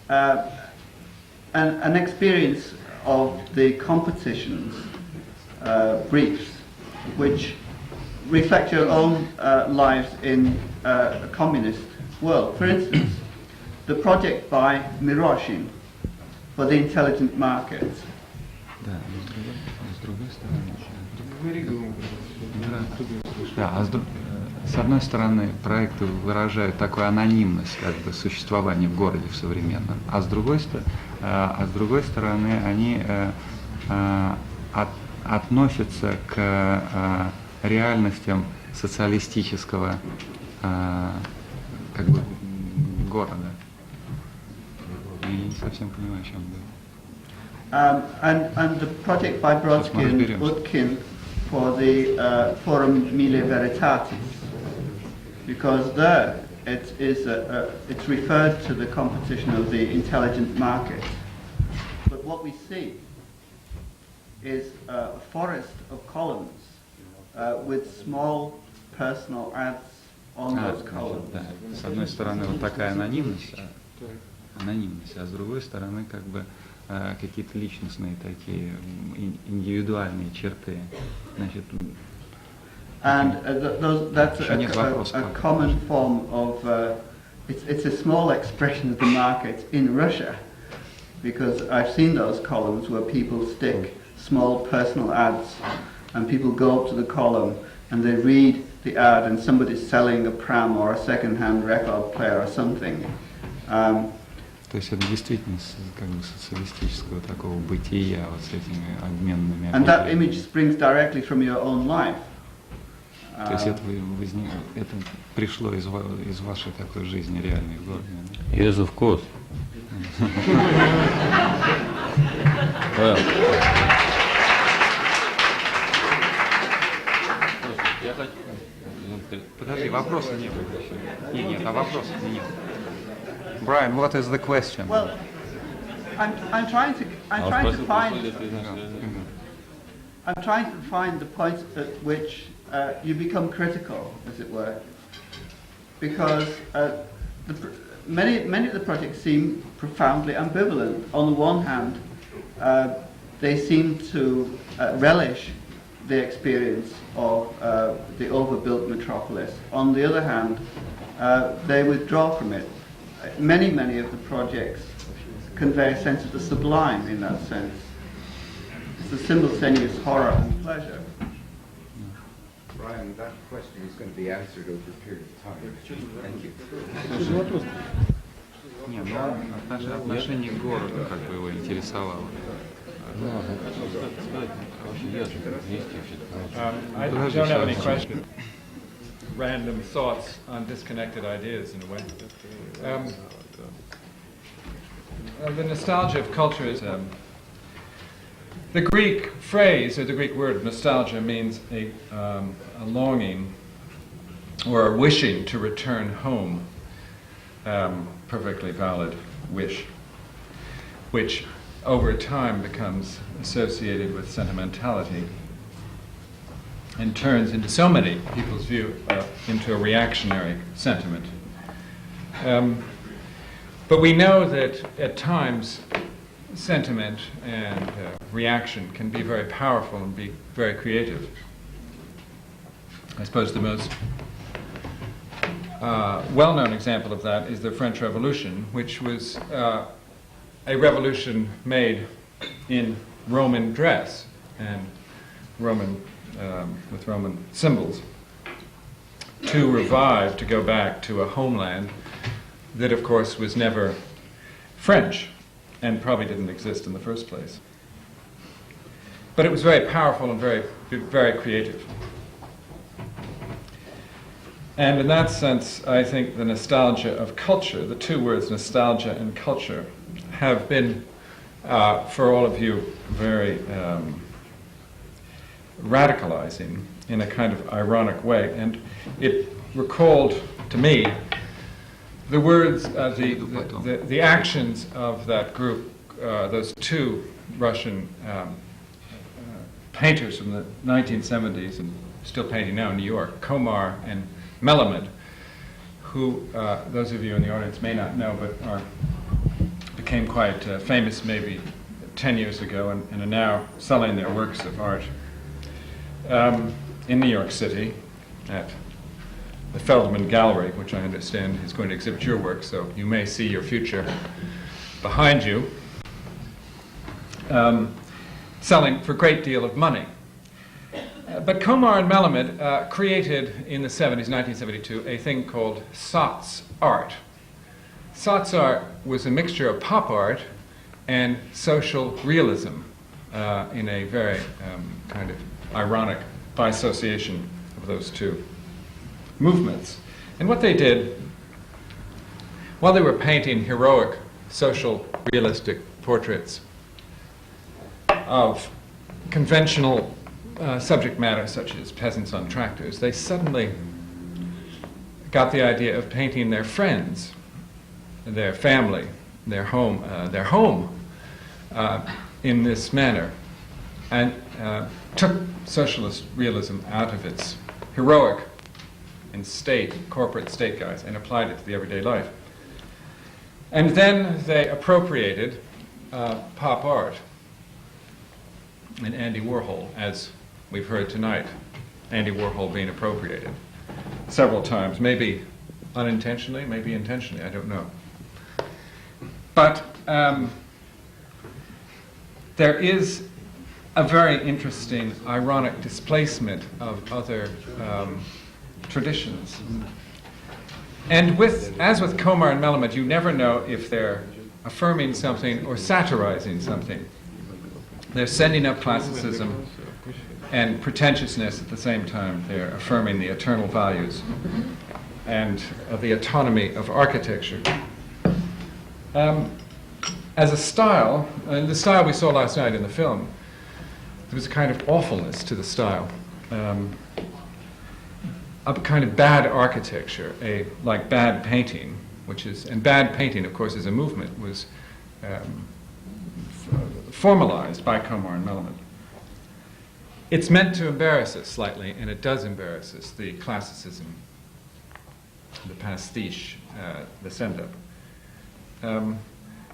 an experience of the competition's briefs, which reflect your own lives in a communist world. For instance, the project by Miroshin for the intelligent market. С одной стороны, проекты выражают такую анонимность как бы существования в городе в современном, а с другой стороны, они относятся к реальностям социалистического как бы города. Я не совсем понимаю, о чем говорю. And the project by Brodsky and Utkin for the Forum Mille Veritatis, because there it's referred to the competition of the intelligent market. But what we see is a forest of columns with small personal ads on those columns. Да. С одной стороны, вот такая анонимность, а с другой стороны, как бы какие-то личностные такие индивидуальные черты. Значит, and that's a common form of, it's a small expression of the market in Russia, because I've seen those columns where people stick small personal ads, and people go up to the column and they read the ad, and somebody's selling a pram or a second-hand record player or something. То есть это действительно как бы социалистического такого бытия вот с этими обменными. And that image springs directly from your own life. То есть это пришло из вашей такой жизни реальной в городе. Yes, of course. Подожди, вопроса нет. Нет, а вопросов нет. Brian, what is the question? Well, I'm trying to find the point at which you become critical, as it were, because many of the projects seem profoundly ambivalent. On the one hand, they seem to relish the experience of the overbuilt metropolis. On the other hand, they withdraw from it. Many of the projects convey a sense of the sublime in that sense. It's a simultaneous horror and pleasure. Brian, that question is going to be answered over a period of time. Thank you. Не, ну отношение к городу как бы его интересовало. I don't have any question. Random thoughts on disconnected ideas in a way. The nostalgia of culture is the Greek phrase or the Greek word nostalgia means a longing or a wishing to return home. perfectly valid wish, which over time becomes associated with sentimentality and turns into so many people's view into a reactionary sentiment. But we know that at times sentiment and reaction can be very powerful and be very creative. I suppose the most well-known example of that is the French Revolution, which was a revolution made in Roman dress and Roman with Roman symbols to revive, to go back to a homeland that, of course, was never French and probably didn't exist in the first place. But it was very powerful and very creative. And in that sense, I think the nostalgia of culture, the two words nostalgia and culture, have been, for all of you, very radicalizing in a kind of ironic way. And it recalled to me the words, the actions of that group, those two Russian painters from the 1970s and still painting now in New York, Komar and Melamed, who those of you in the audience may not know, but became quite famous maybe 10 years ago and are now selling their works of art in New York City at the Feldman Gallery, which I understand is going to exhibit your work, so you may see your future behind you, selling for a great deal of money. But Komar and Melamed created in the 70s, 1972, a thing called Sots art. Sots art was a mixture of pop art and social realism in a very kind of ironic bisociation of those two movements. And what they did, while they were painting heroic, social, realistic portraits of conventional subject matter such as peasants on tractors, they suddenly got the idea of painting their friends, their family, their home in this manner, and took socialist realism out of its heroic and corporate state guise and applied it to the everyday life. And then they appropriated pop art and Andy Warhol, as we've heard tonight, Andy Warhol being appropriated several times, maybe unintentionally, maybe intentionally, I don't know. But there is a very interesting, ironic displacement of other traditions. And as with Komar and Melamed, you never know if they're affirming something or satirizing something. They're sending up classicism and pretentiousness at the same time. They're affirming the eternal values and the autonomy of architecture. As a style, the style we saw last night in the film, there was a kind of awfulness to the style. A kind of bad architecture, like bad painting, and bad painting, of course, as a movement, was formalized by Komar and Melamed. It's meant to embarrass us slightly, and it does embarrass us, the classicism, the pastiche, the send-up.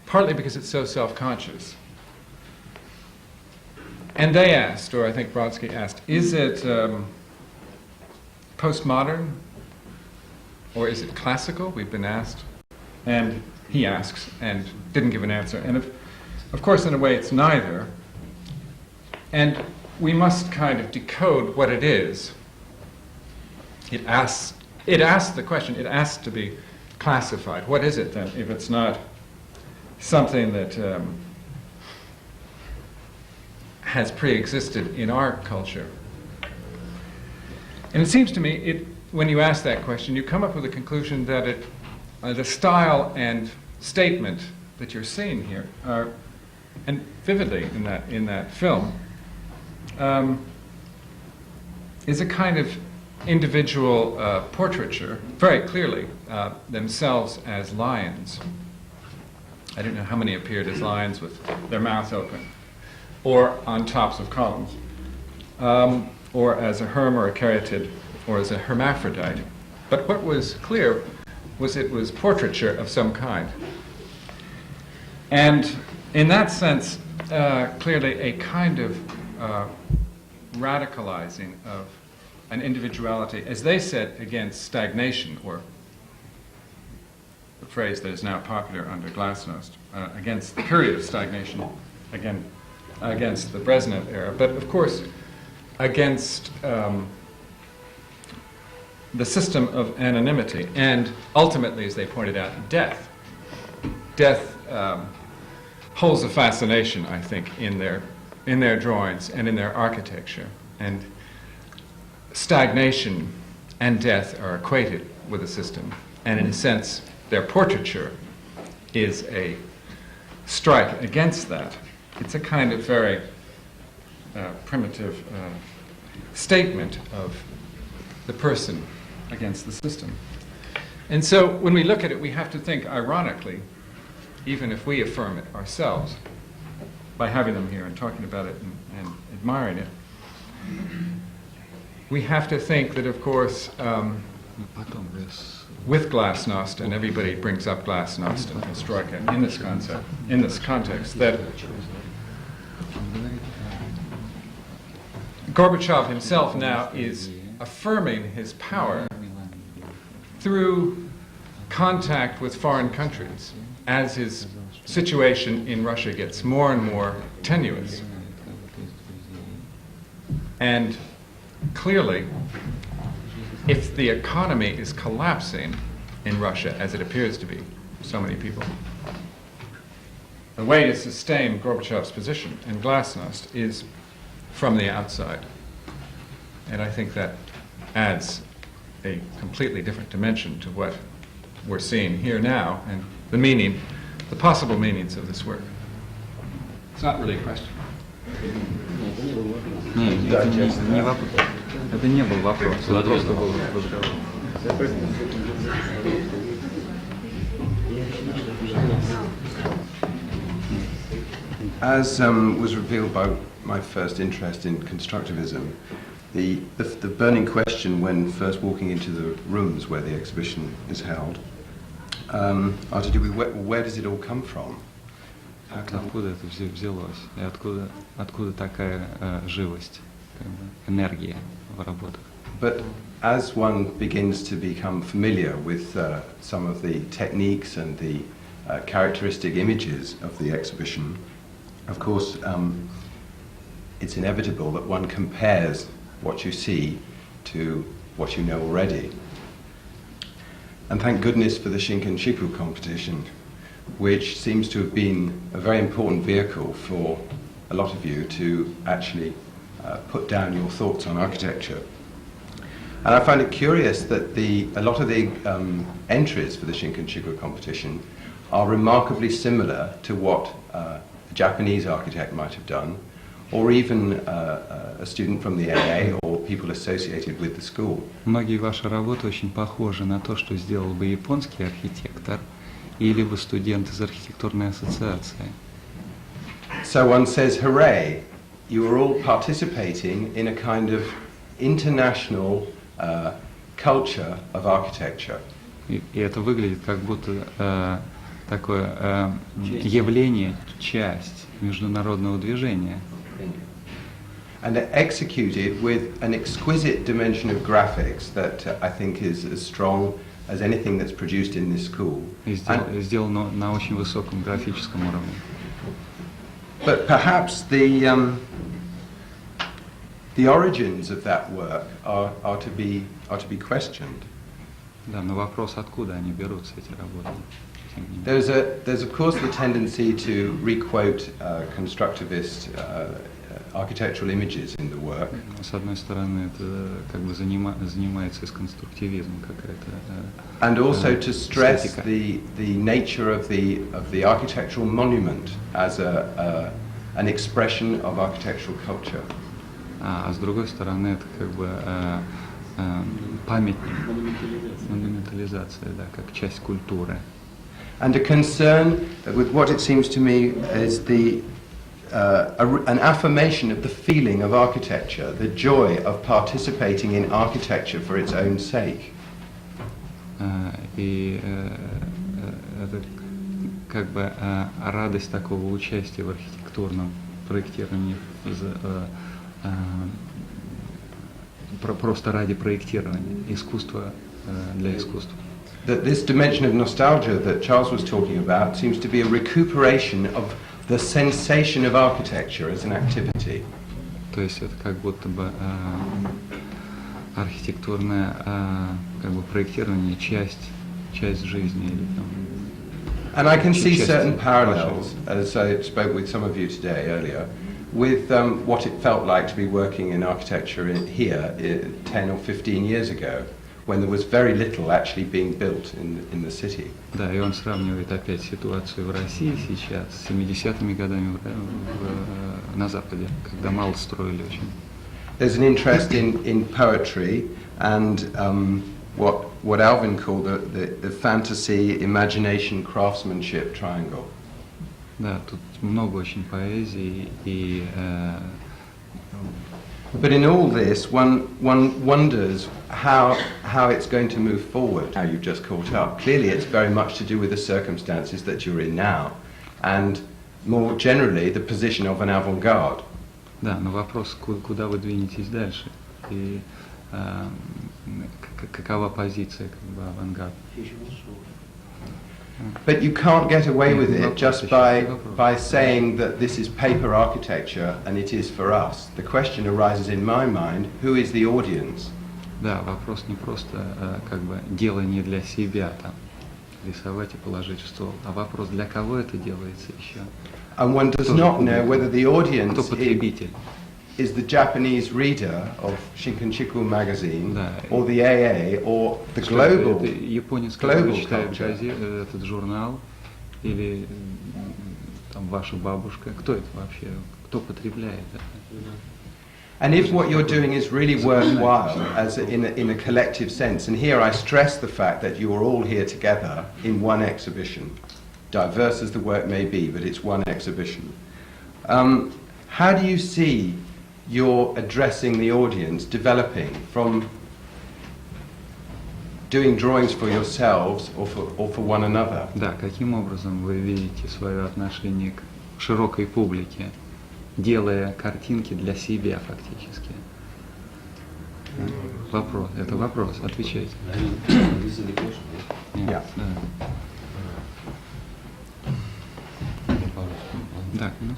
Partly because it's so self-conscious. And they asked, or I think Brodsky asked, is it postmodern or is it classical? We've been asked. And he asks and didn't give an answer. And of course, in a way, it's neither. And we must kind of decode what it is. It asks the question, it asks to be classified. What is it then, if it's not something that has pre-existed in our culture? And it seems to me, when you ask that question, you come up with a conclusion that the style and statement that you're seeing here are, and vividly in that film, is a kind of individual portraiture very clearly themselves as lions. I don't know how many appeared as lions with their mouth open, or on tops of columns, or as a herm or a caryatid, or as a hermaphrodite. But what was clear was it was portraiture of some kind. And in that sense, clearly a kind of radicalizing of an individuality, as they said, against stagnation, or the phrase that is now popular under Glasnost, against the period of stagnation, again, against the Brezhnev era, but of course against the system of anonymity, and ultimately, as they pointed out, death. Death holds a fascination, I think, in their drawings and in their architecture. And stagnation and death are equated with the system. And in a sense, their portraiture is a strike against that. It's a kind of very primitive statement of the person against the system. And so when we look at it, we have to think ironically, even if we affirm it ourselves, by having them here and talking about it and admiring it, we have to think that, of course, with Glasnost, and everybody brings up Glasnost and Perestroika in this context, that Gorbachev himself now is affirming his power through contact with foreign countries as his situation in Russia gets more and more tenuous. And clearly, if the economy is collapsing in Russia, as it appears to be, for so many people, the way to sustain Gorbachev's position in Glasnost is from the outside. And I think that adds a completely different dimension to what we're seeing here now, and the meaning, the possible meanings of this work. It's not really a question. Это не был вопрос. Это просто был As was revealed by my first interest in constructivism, the burning question when first walking into the rooms where the exhibition is held are to do with where does it all come from? Откуда это взялось? И откуда такая живость, энергия в работах? But as one begins to become familiar with some of the techniques and the characteristic images of the exhibition, of course, it's inevitable that one compares what you see to what you know already. And thank goodness for the Shinkan-Shiku competition, which seems to have been a very important vehicle for a lot of you to actually put down your thoughts on architecture. And I find it curious that a lot of the entries for the Shinkan-Shiku competition are remarkably similar to what a Japanese architect might have done, or even a student from the AA or people associated with the school. Многие ваши работы очень похожи на то, что сделал бы японский архитектор или бы студент из архитектурной ассоциации. So one says, hooray, you are all participating in a kind of international culture of architecture. И это выглядит как будто такое явление, часть международного движения. And they're executed with an exquisite dimension of graphics that I think is as strong as anything that's produced in this school. И сделано на очень высоком графическом уровне. But perhaps the origins of that work are to be questioned. Да, но вопрос, откуда они берутся, эти работы. There's of course the tendency to requote constructivist architectural images in the work. С одной стороны, это как бы занимается из конструктивизма какая-то. And also to stress the nature of the architectural monument as an expression of architectural culture. А с другой стороны, это как бы памятник, монументализация, да, как часть культуры. And a concern with what it seems to me is an affirmation of the feeling of architecture, the joy of participating in architecture for its own sake. И это как бы радость такого участия в архитектурном проектировании просто ради проектирования, искусства для искусства. That this dimension of nostalgia that Charles was talking about seems to be a recuperation of the sensation of architecture as an activity. То есть это как будто бы архитектурное как бы проектирование часть жизни или там. And I can see certain parallels, as I spoke with some of you today earlier, with what it felt like to be working in architecture here 10 or 15 years ago, when there was very little actually being built in the city. Да, и он сравнивает опять ситуацию в России сейчас с 70-ми годами на Западе, когда мало строили очень. There's an interest in poetry and what Alvin called the fantasy, imagination, craftsmanship triangle. Да, тут много очень поэзии и. But in all this, one wonders how it's going to move forward. How you've just caught up. Clearly, it's very much to do with the circumstances that you're in now, and more generally, the position of an avant-garde. Да, но вопрос, куда вы двинетесь дальше и какова позиция как бы авангарда. But you can't get away with it just by saying that this is paper architecture and it is for us. The question arises in my mind, who is the audience? Да, вопрос не просто как бы дело не для себя там рисовать и положить в стол, а вопрос, для кого это делается еще. And one does not know whether the audience Кто потребитель. Is the Japanese reader of Shinkanchiku magazine, да, or the AA, or the global японец, который читает этот журнал, или там ваша бабушка, кто это вообще, кто потребляет это? And if what you're doing is really worthwhile, as in a collective sense, and here I stress the fact that you are all here together in one exhibition, diverse as the work may be, but it's one exhibition. How do you see your addressing the audience developing from doing drawings for yourselves or for one another? Да, каким образом вы видите свое отношение к широкой публике, делая картинки для себя фактически? Вопрос, это вопрос, отвечайте. Yeah. Да, ну,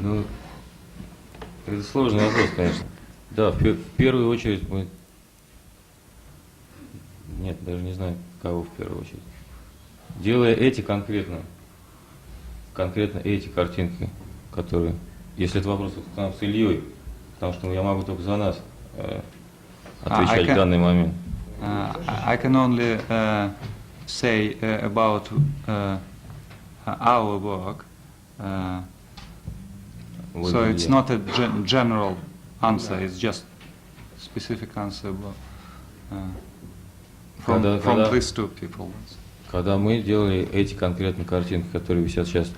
Ну, это сложный вопрос, конечно. Да, в первую очередь мы... Нет, даже не знаю, кого в первую очередь. Делая эти конкретно эти картинки, которые... Если это вопрос к нам с Ильей, потому что я могу только за нас отвечать в данный момент. I can only say about our work. So it's not a general answer, it's just specific answer from these two people. Когда мы делали эти конкретные картинки, которые висят сейчас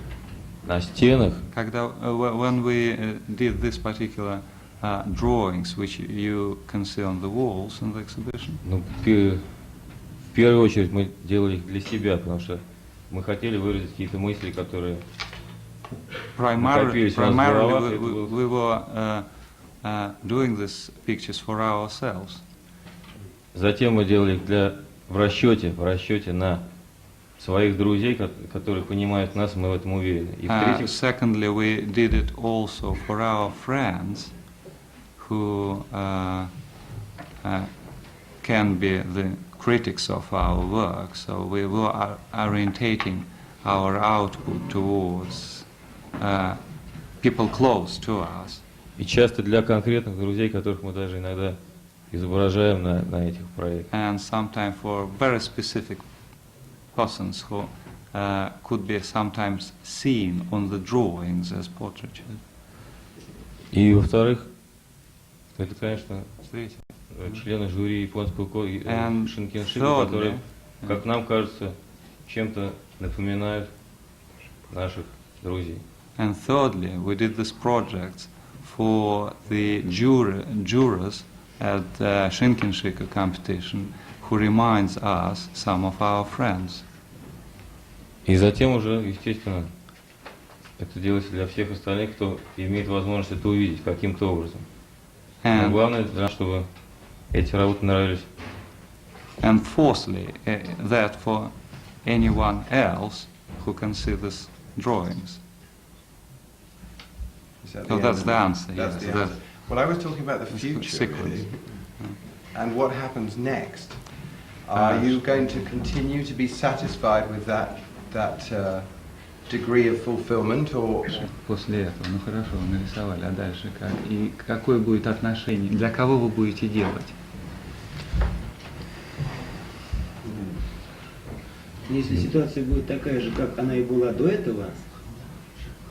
на стенах, when we did this particular drawings which you can see on the walls in the exhibition. Ну, в первую очередь мы делали их для себя, потому что мы хотели выразить какие-то мысли, которые Primarily we were doing these pictures for ourselves. Затем мы делали их в расчете на своих друзей, которые понимают нас, мы в этом уверены. И в-третьих, secondly, we did it also for our friends who can be the critics of our work. So we were orientating our output towards people close to us. И часто для конкретных друзей, которых мы даже иногда изображаем на этих проектах. And sometimes for very specific persons who could be sometimes seen on the drawings as portraitures. И во-вторых, это, конечно, члены жюри японского Шинкеншики, которые, как нам кажется, чем-то напоминают наших друзей. And thirdly, we did this project for the jurors at the Shinkenshika competition, who reminds us some of our friends. И затем уже, естественно, это делается для всех остальных, кто имеет возможность это увидеть каким-то образом. Но главное, чтобы эти работы нравились. And fourthly, that for anyone else who can see these drawings. Oh, that's the answer. That's Yes, the answer. Well, I was talking about the future, really, and what happens next. Are you going to continue to be satisfied with that degree of fulfillment, or? После этого, ну хорошо, вы нарисовали, а дальше как? И какое будет отношение? Для кого вы будете делать? Если ситуация будет такая же, как она и была до этого,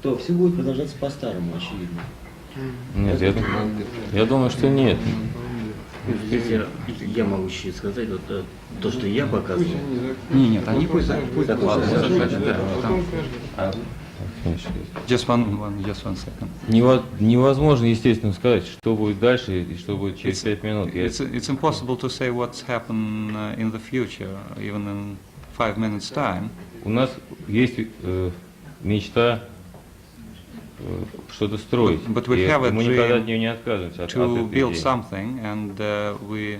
то все будет продолжаться по-старому, очевидно. Нет, я думаю, что нет. Я могу еще сказать, вот то, что я показывал. Нет, они пусть Just one second. Невозможно, естественно, сказать, что будет дальше и что будет через 5 минут. It's impossible to say what's happen in the future, even in 5 minutes time. У нас есть мечта что-то строить. But we have a мы никогда от dream нее не отказываемся. to build something, and we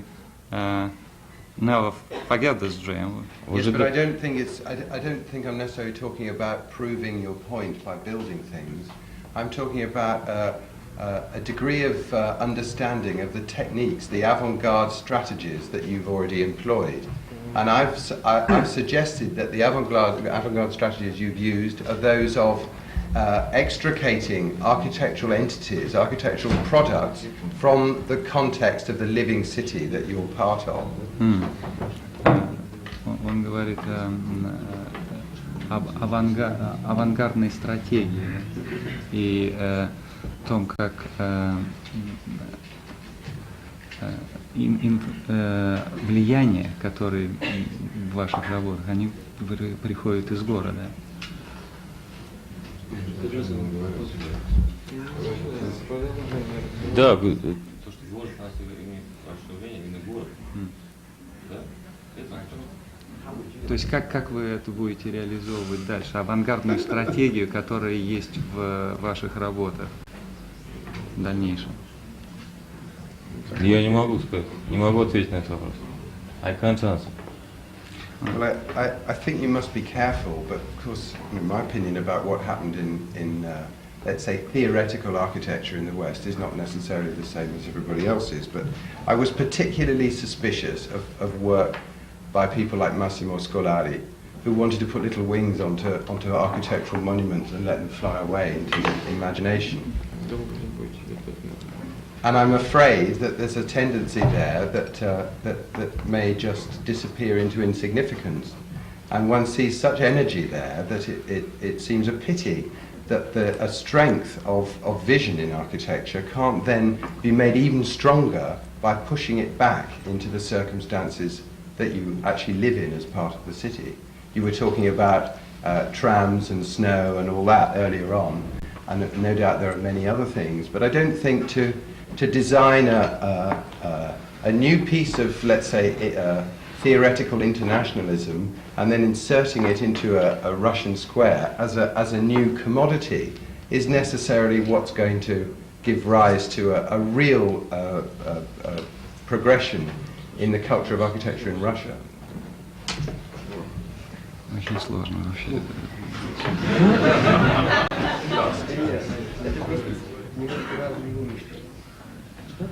never forget this dream. Yes, but I don't think I'm necessarily talking about proving your point by building things. I'm talking about a degree of understanding of the techniques, the avant-garde strategies that you've already employed. And I've suggested that the avant-garde strategies you've used are those of extricating architectural entities, architectural products from the context of the living city that you're part of. Он говорит об авангардной стратегии и том, как влияние, которое в ваших работах, они приходят из города. Да, то, что город нас имеет большое влияние, именно город. Да? То есть как вы это будете реализовывать дальше? Авангардную стратегию, которая есть в ваших работах в дальнейшем? Я не могу сказать, не могу ответить на этот вопрос. I can't answer. Well, I think you must be careful, but of course, my opinion about what happened in let's say, theoretical architecture in the West is not necessarily the same as everybody else's, but I was particularly suspicious of work by people like Massimo Scolari, who wanted to put little wings onto architectural monuments and let them fly away into imagination. And I'm afraid that there's a tendency there that may just disappear into insignificance. And one sees such energy there that it seems a pity that a strength of vision in architecture can't then be made even stronger by pushing it back into the circumstances that you actually live in as part of the city. You were talking about trams and snow and all that earlier on, and no doubt there are many other things, but I don't think to design a new piece of, let's say, theoretical internationalism and then inserting it into a Russian square as a new commodity is necessarily what's going to give rise to a real progression in the culture of architecture in Russia. Очень сложно вообще.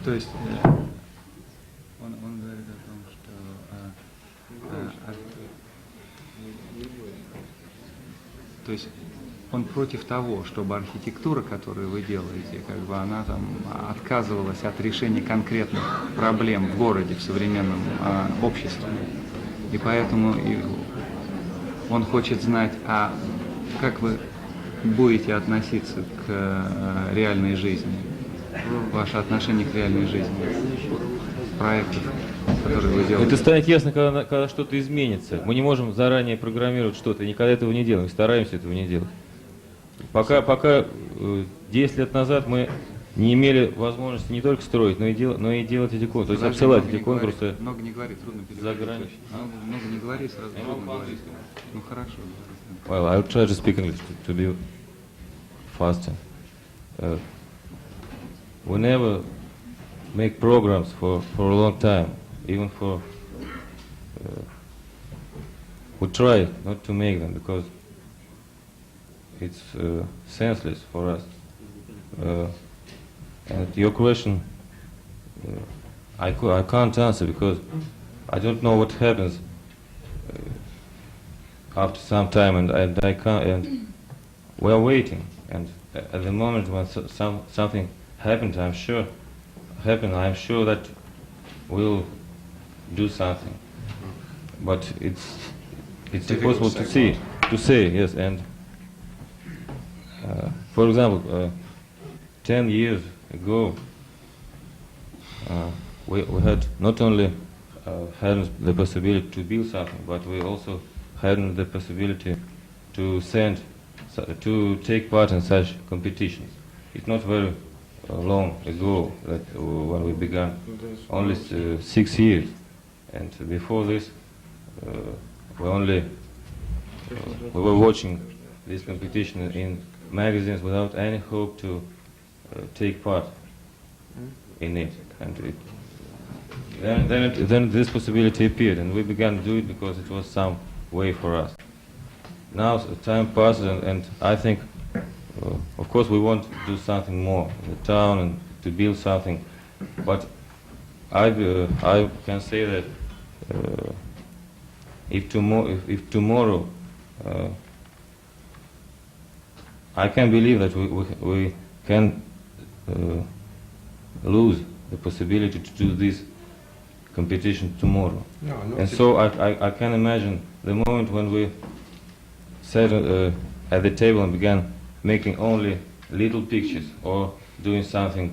То есть он говорит о том, что то есть он против того, чтобы архитектура, которую вы делаете, как бы она там отказывалась от решения конкретных проблем в городе, в современном обществе. И поэтому он хочет знать, а как вы будете относиться к реальной жизни ваше отношение к реальной жизни, проектов, которые вы делаете? Это станет ясно, когда что-то изменится. Мы не можем заранее программировать что-то, и никогда этого не делаем, стараемся этого не делать. Пока 10 лет назад мы не имели возможности не только строить, но и делать эти конкурсы, то есть отсылать эти конкурсы Много не говори, трудно переводить. за границу. Много не говори, сразу трудно говорить. Ну хорошо. Well, I'll try to speak English to be faster. We never make programs for a long time, even for. We try not to make them because it's senseless for us. And your question, I can't answer because I don't know what happens after some time, and I can't. And we are waiting, and at the moment when something happens, I'm sure that we'll do something. But it's impossible to say, yes. And for example, 10 years ago, we had not only had the possibility to build something, but we also had the possibility to take part in such competitions. It's not very long ago that when we began, only 6 years, and before this, we were watching this competition in magazines without any hope to take part in it, and then this possibility appeared, and we began to do it because it was some way for us. Now time passes, and I think, of course, we want to do something more in the town and to build something, but I can say that if tomorrow I can believe that we can lose the possibility to do this competition tomorrow. And so I can imagine the moment when we sat at the table and began making only little pictures or doing some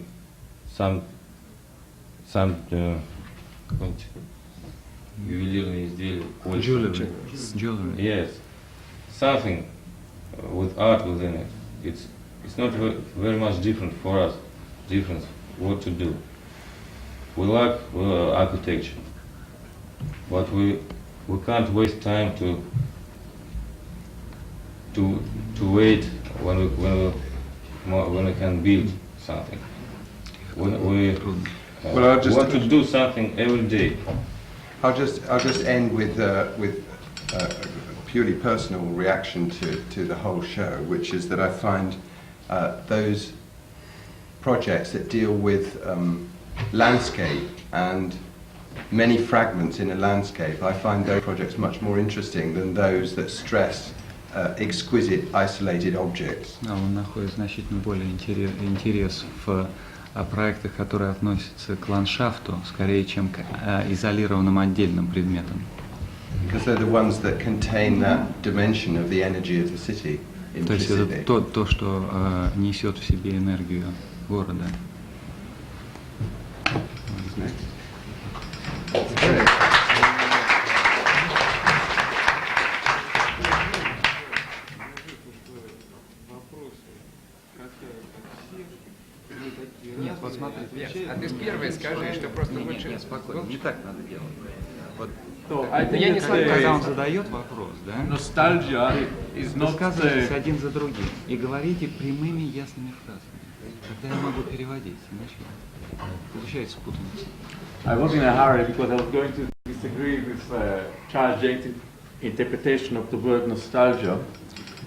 ювелирные изделия. Jewelry. Yes, something with art within it. It's not very much different for us. Different what to do. We like architecture, but we can't waste time to wait when we can build something. We want to do something every day. I'll just end with a purely personal reaction to the whole show, which is that I find those projects that deal with landscape and many fragments in a landscape, I find those projects much more interesting than those that stress exquisite isolated objects. Он находит значительно более интерес в проектах, которые относятся к ландшафту, скорее, чем к изолированным отдельным предметам. Because they're the ones that contain that dimension of the energy of the city. То есть это то, что несет в себе энергию города. Нет, вот смотри, А ты первый скажи, что просто лучше... Нет, спокойно, не так надо делать. Вот. Я не знаю, Когда он задает вопрос, да? Nostalgia is not Высказывайтесь один за другим и говорите прямыми ясными фразами. Тогда я могу переводить, иначе получается путаница. I was in a hurry because I was going to disagree with Charles Jenks' interpretation of the word nostalgia,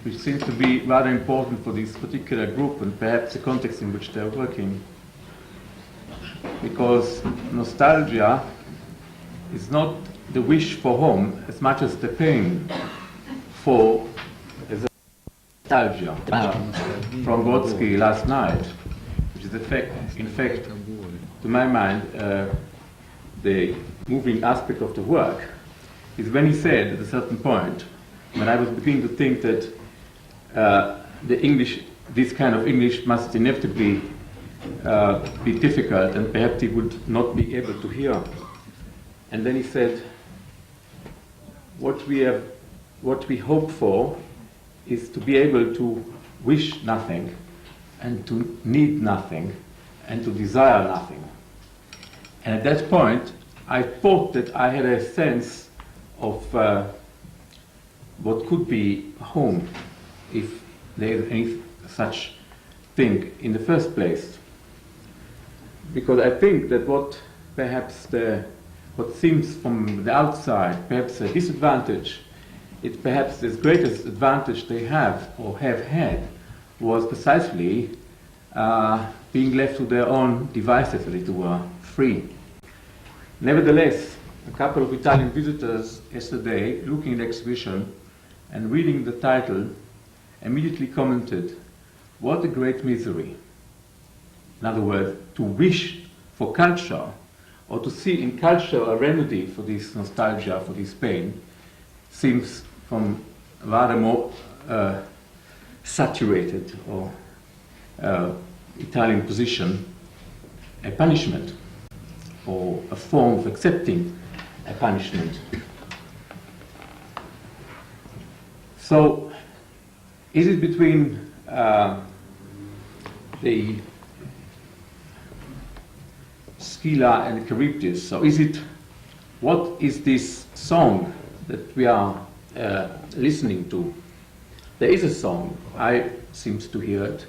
which seems to be rather important for this particular group and perhaps the context in which they are working. Because nostalgia is not the wish for home as much as the pain for nostalgia from Brodsky last night, which is in fact, to my mind, the moving aspect of the work, is when he said at a certain point, when I was beginning to think that the English, this kind of English must inevitably be difficult and perhaps he would not be able to hear. And then he said, what we hope for is to be able to wish nothing and to need nothing and to desire nothing. And at that point, I thought that I had a sense of what could be home if there is any such thing in the first place. Because I think that what seems from the outside perhaps a disadvantage, it's perhaps the greatest advantage they have or have had was precisely being left to their own devices, as it were, free. Nevertheless, a couple of Italian visitors yesterday, looking at the exhibition and reading the title, immediately commented, what a great misery. In other words, to wish for culture, or to see in culture a remedy for this nostalgia, for this pain, seems from rather more saturated or Italian position a punishment or a form of accepting a punishment. So, is it between the Scylla and the Charybdis? So what is this song that we are listening to? There is a song, I seem to hear it,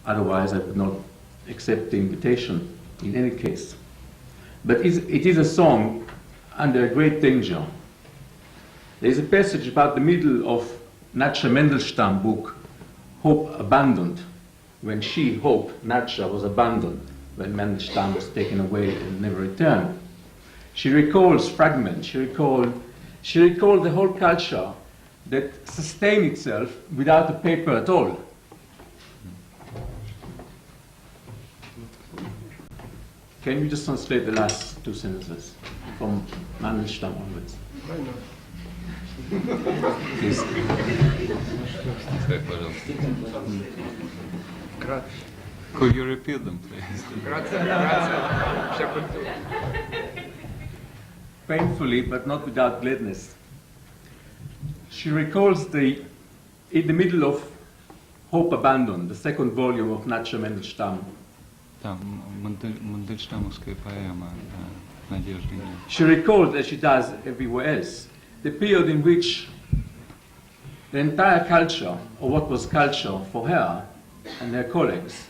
otherwise I would not accept the invitation in any case. But it is a song under a great danger. There is a passage about the middle of Natscha Mandelstam book, Hope Abandoned, when she, Hope, Natscha, was abandoned, when Mandelstam was taken away and never returned. She recalls fragments, she recalled the whole culture that sustained itself without a paper at all. Can you just translate the last two sentences from Mandelstam onwards? Please. Could you repeat them, please? Painfully, but not without gladness. She recalls in the middle of Hope Abandoned, the second volume of Natscha Mandelstam. Мандельштамовская поэма «Надежды нет». She recalled, as she does everywhere else, the period in which the entire culture, or what was culture for her and her colleagues,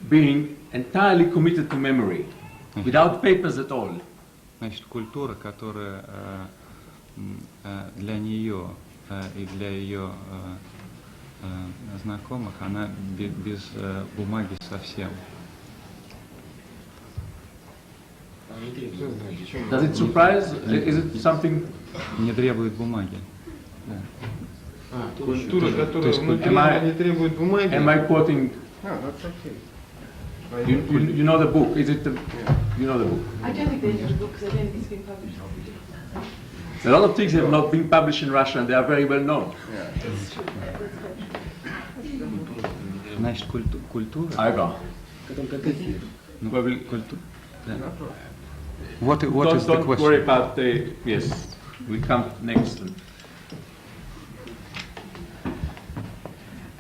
being entirely committed to memory, without papers at all. Значит, культура, которая для нее и для ее знакомых, она без бумаги совсем. Does it surprise? Is it something? Не требует бумаги. Культура, которая внутри не требует бумаги. Am I quoting? You know the book? Is it the? You know the book? I don't think they know the book because I don't think it's been published. A lot of things have not been published in Russia, and they are very well known. Значит, культура. However, What is the question? Don't worry about the. Yes, we come next.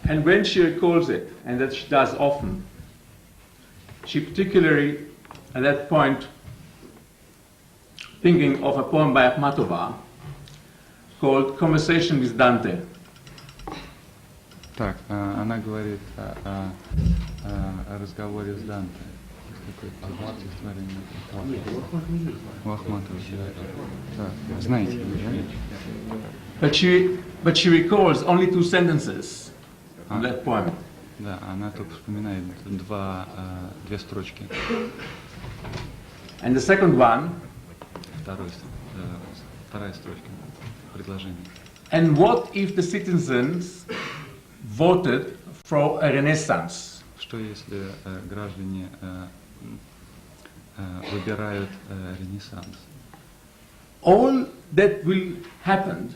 And when she recalls it, and that she does often, she particularly, at that point, thinking of a poem by Akhmatova called Conversation with Dante. Так, она говорит о разговоре с Данте. У Ахматовой. Так, знаете, да? But she recalls only two sentences in that poem. Да, она только вспоминает две строчки. And the second one. Вторая строчка предложения. And what if the citizens voted for a renaissance? Что если граждане выбирают ренессанс? All that will happen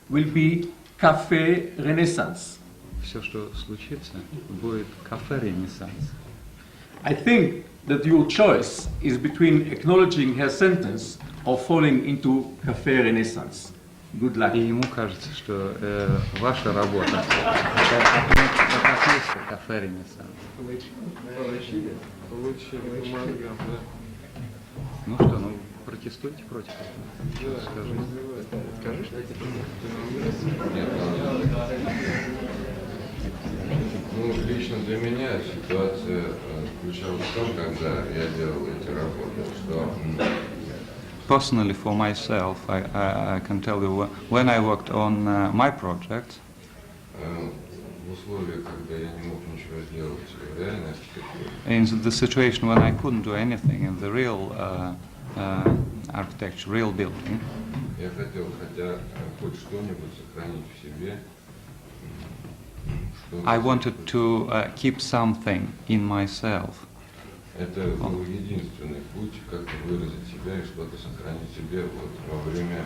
will be cafe renaissance. Все, что случится, будет кафе ренессанс. I think that your choice is between acknowledging her sentence or falling into cafe renaissance. Good luck. И ему кажется, что ваша работа это кафе Ренессанс. Получили по мозгам, да? Ну что, ну протестуйте против этого. Скажи. Скажи. Ну, лично для меня ситуация заключалась в том, когда я делал эти работы, что Personally, for myself, I can tell you when I worked on my project, в условиях, когда я не мог ничего сделать в реальной архитектуре, in the situation when I couldn't do anything in the real architecture, real building, я хотел хотя хоть что-нибудь сохранить в себе. I wanted to keep something in myself. Это был единственный путь, как выразить себя и что-то сохранить себе вот во время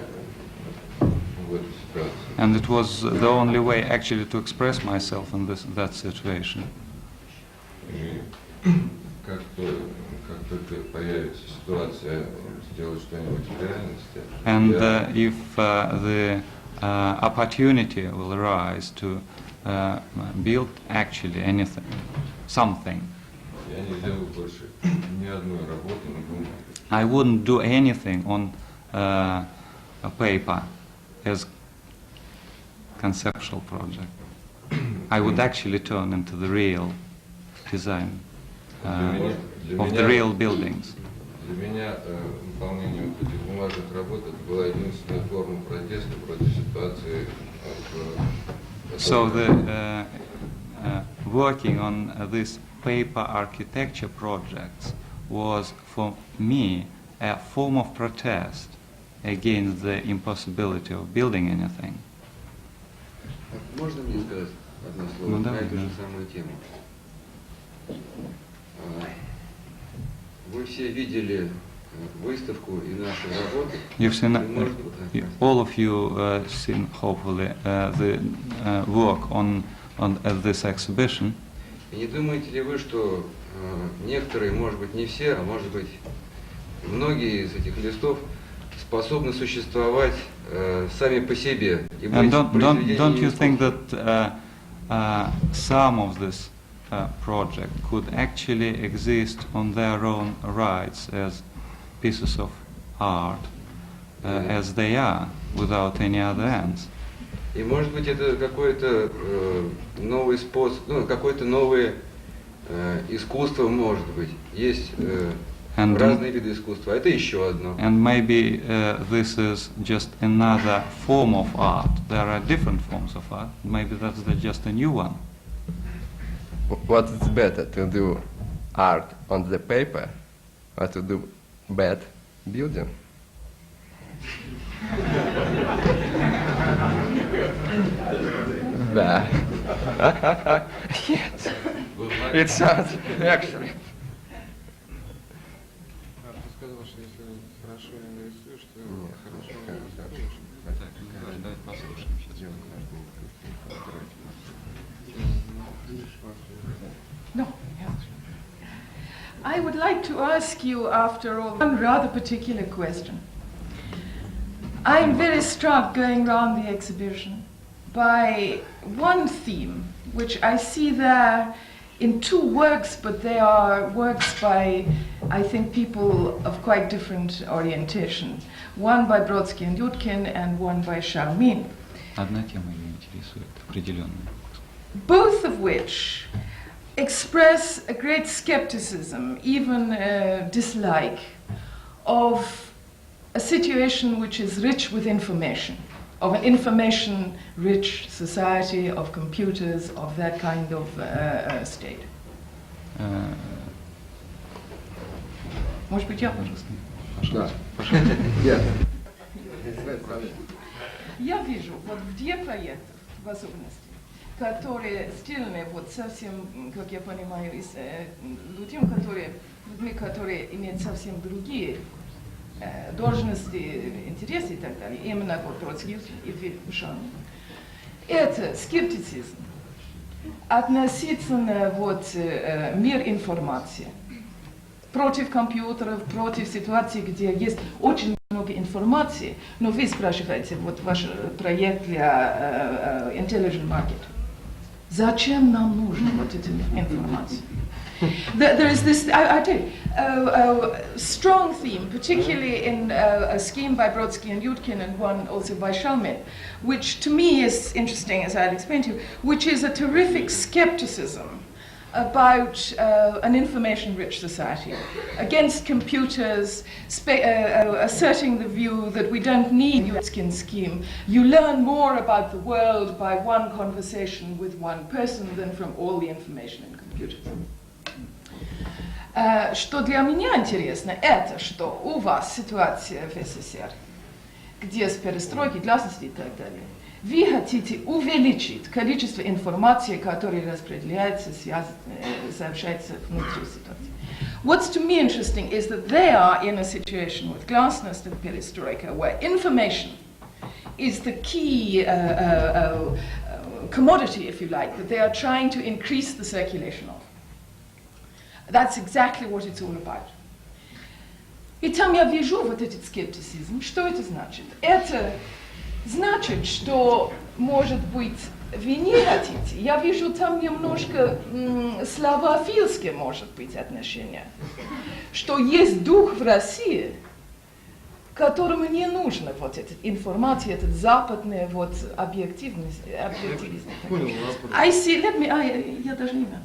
в этой ситуации. And it was the only way actually to express myself in that situation. И как только появится ситуация сделать что-нибудь в реальности, And if the opportunity will arise to build actually anything, something, я не сделал больше ни одной работы на бумаге. I wouldn't do anything on a paper as conceptual project. I would actually turn into the real design of the real buildings. Для меня выполнение вот этих бумажных работ это была единственная форма протеста против ситуации. So working on this paper architecture projects was for me a form of protest against the impossibility of building anything. Можно мне сказать одно слово Ну, на давай, эту же да. самую тему? Вы все видели выставку и наши работы. You've seen, И, может быть, all of you seen hopefully the work on this exhibition. И не думаете ли вы, что некоторые, может быть не все, а может быть многие из этих листов способны существовать сами по себе и быть And don't you произведениями think that some of this project could actually exist on their own rights as pieces of art, as they are, without any other ends? И может быть это какой-то новый способ, ну, какое-то новое искусство, может быть. Есть разные виды искусства, а это еще одно. And maybe this is just another form of art. There are different forms of art. Maybe that's just a new one. What is better, to do art on the paper or to do bad building? Да. Yes. It sounds excellent. Ты сказал, что если хорошо нарисуешь, то хорошо нарисуешь. Давайте послушаем сейчас. No, yeah. I would like to ask you, after all, one rather particular question. I'm very struck going around the exhibition by one theme, which I see there in two works, but they are works by, I think, people of quite different orientation. One by Brodsky and Yudkin, and one by Charmin. Одна тема ее интересует, определенная. Both of which express a great skepticism, even dislike, of a situation which is rich with information, of an information-rich society, of computers, of that kind of state. Может быть, я? Да. Я вижу вот в две проекта, в особенности, которые стильные, вот совсем, как я понимаю, людьми, которые имеют совсем другие должности, интересы и так далее, именно вот Троцкий и Шармин. Это скептицизм относительно вот мир информации. против компьютеров, против ситуации, где есть очень много информации, но вы спрашиваете, вот ваш проект для Intelligent Market. Зачем нам нужна вот эта информация? There is this, I tell you, strong theme, particularly in a scheme by Brodsky and Yudkin and one also by Shalmit, which to me is interesting, as I'll explain to you, which is a terrific skepticism about an information-rich society, against computers, asserting the view that we don't need Yudkin scheme. You learn more about the world by one conversation with one person than from all the information in computers. Что для меня интересно, это что у вас ситуация в СССР, где с перестройкой, гласности и так далее, вы хотите увеличить количество информации, которая распределяется, сообщается внутри ситуации. What's to me interesting is that they are in a situation with glasnost and perestroika where information is the key commodity, if you like, that they are trying to increase the circulation of. That's exactly what it's all about. И там я вижу вот этот скептицизм. Что это значит? Это значит, что, может быть, вы не хотите. Я вижу там немножко славянофильское, может быть, отношение. Что есть дух в России, которому не нужна вот эта информация, этот западный вот объективность. I see, я даже не могу.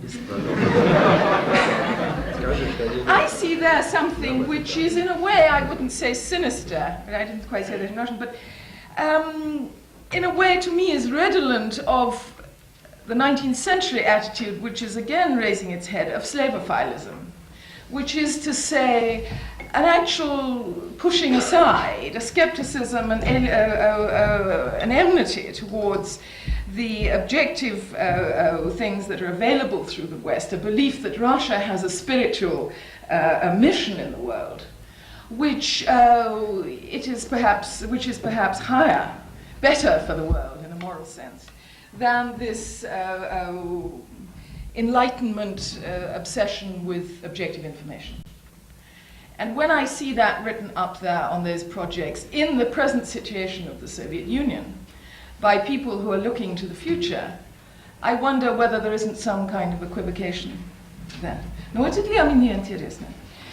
I see there something which is in a way, I wouldn't say sinister, but I didn't quite say that in Russian, but in a way to me is redolent of the 19th century attitude, which is again raising its head, of slavophilism, which is to say an actual pushing aside, a skepticism and an enmity towards the objective things that are available through the West, a belief that Russia has a spiritual a mission in the world, which is perhaps higher, better for the world in a moral sense, than this Enlightenment obsession with objective information. And when I see that written up there on those projects in the present situation of the Soviet Union by people who are looking to the future, I wonder whether there isn't some kind of equivocation there. Но это для меня интересно.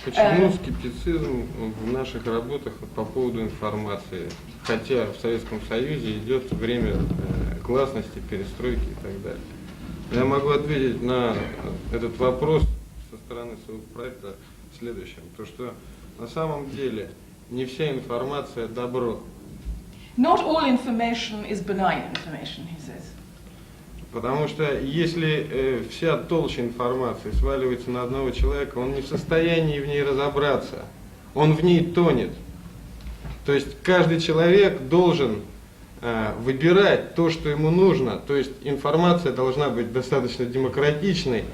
Почему скептицизм в наших работах по поводу информации, хотя в Советском Союзе идет время гласности, перестройки и так далее? Я могу ответить на этот вопрос со стороны своего проекта следующим, то что на самом деле не вся информация добро. Not all information is benign information, he says. Потому что если вся толща информации сваливается на одного человека, он не в состоянии в ней разобраться, он в ней тонет. То есть каждый человек должен выбирать то, что ему нужно, то есть информация должна быть достаточно демократичной.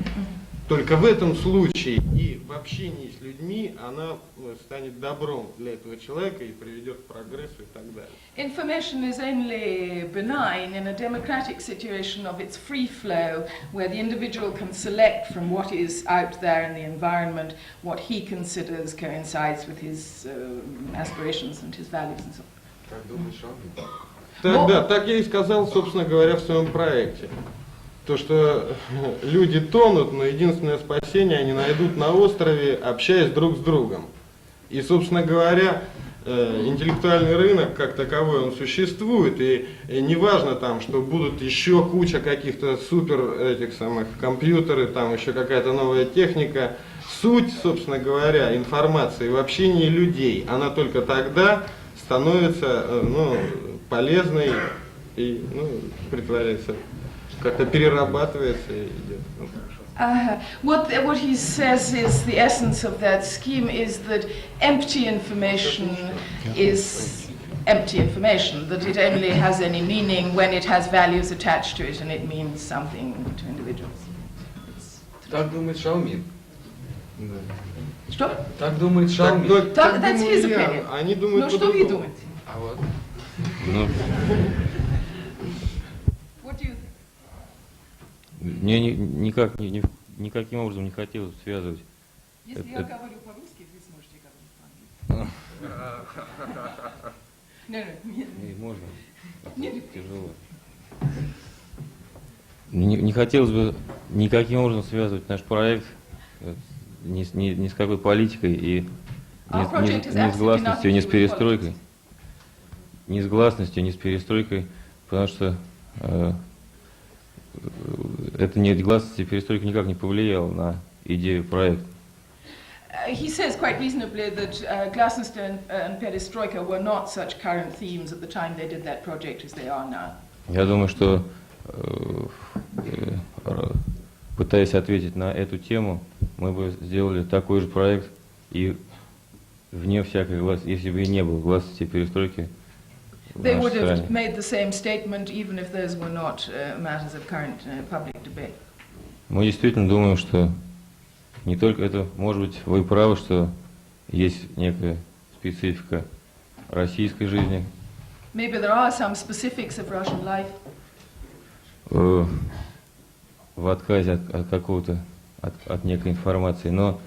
Только в этом случае и в общении с людьми она станет добром для этого человека и приведет к прогрессу и так далее. Information is only benign in a democratic situation of its free flow, where the individual can select from what is out there in the environment, what he considers coincides with his aspirations and his values and so on. Да, так я и сказал, собственно говоря, в своем проекте. То, что люди тонут, но единственное спасение они найдут на острове, общаясь друг с другом. И, собственно говоря, интеллектуальный рынок как таковой, он существует, и не важно там, что будут еще куча каких-то супер этих самых компьютеры, там еще какая-то новая техника. Суть, собственно говоря, информации в общении людей, она только тогда становится полезной и притворяется, как-то перерабатывается и идет. What he says is the essence of that scheme is that empty information is empty information, that it only has any meaning when it has values attached to it and it means something to individuals. Так думает Шаумин. Что? Так думает Шаумин. That's his opinion. Они думают, что вы думаете? А вот. What do you think? Мне никаким образом не хотелось связывать Если я говорю по-русски, Можно? Нет. Тяжело. Не хотелось бы никаким образом связывать наш проект ни с какой политикой и ни с гласностью, ни с перестройкой. Ни с гласностью, ни с перестройкой, потому что эта гласность и перестройка никак не повлияла на идею проекта. He says quite reasonably that glasnost and perestroika were not such current themes at the time they did that project as they are now. Я думаю, что пытаясь ответить на эту тему, мы бы сделали такой же проект и вне всякой гласности, если бы и не было гласности и перестройки. They would have made the same statement even if those were not matters of current public debate. Мы действительно думаем, что не только это, может быть, вы правы, что есть некая специфика российской жизни. Maybe there are some specifics of Russian life. В отказе от какого-то, от некой информации, но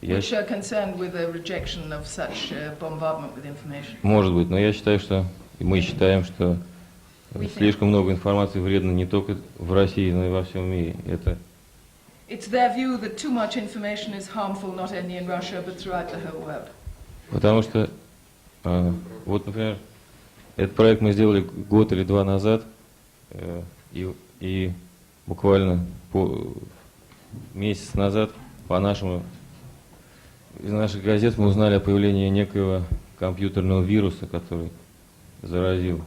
which are concerned with the rejection of such bombardment with information. Может быть, но я считаю, что и мы считаем, что слишком много информации вредно не только в России, но и во всем мире. It's their view that too much information is harmful not only in Russia but throughout the whole world. Потому что, вот, например, этот проект мы сделали год или два назад, и буквально месяц назад из наших газет мы узнали о появлении некоего компьютерного вируса, который заразил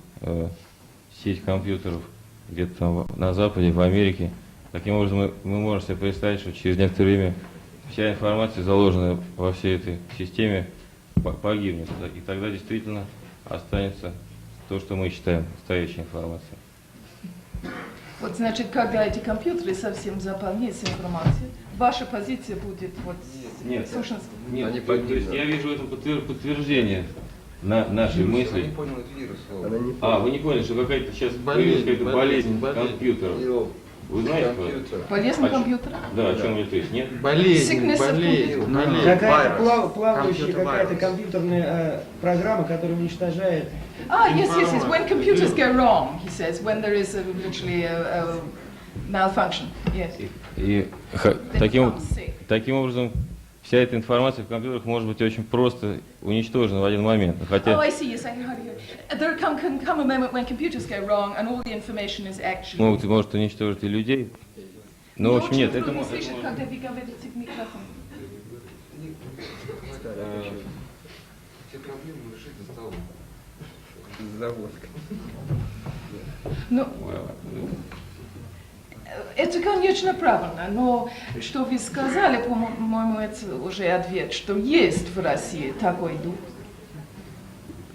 сеть компьютеров где-то там на Западе, в Америке. Таким образом, мы можем себе представить, что через некоторое время вся информация, заложенная во всей этой системе, погибнет. И тогда действительно останется то, что мы считаем настоящей информацией. Вот, значит, когда эти компьютеры совсем заполнятся информацией, ваша позиция будет вот Нет, сущность? нет, то есть я вижу в этом подтверждение нашей мысли. Я не понял это вирус. Вы не поняли, что какая-то сейчас появилась какая-то болезнь компьютеров. Вы знаете про это? Болезнь компьютера? Да, о чем это есть? Нет? Болезнь. Какая-то плавающая какая-то компьютерная программа, которая уничтожает. Yes. When computers go wrong, he says, when there is literally a malfunction. Yes. И таким образом вся эта информация в компьютерах может быть очень просто уничтожена в один момент. Хотя... I see. You're saying, how do you... There can come a moment when computers go wrong and all the information is actually... Может уничтожить и людей. Но, в общем, нет. Это может... Когда вы говорите в микрофон. Все проблемы решить за столом. Заводка. Ну, это, конечно, правильно, но что вы сказали, по-моему, это уже ответ, что есть в России такой дух.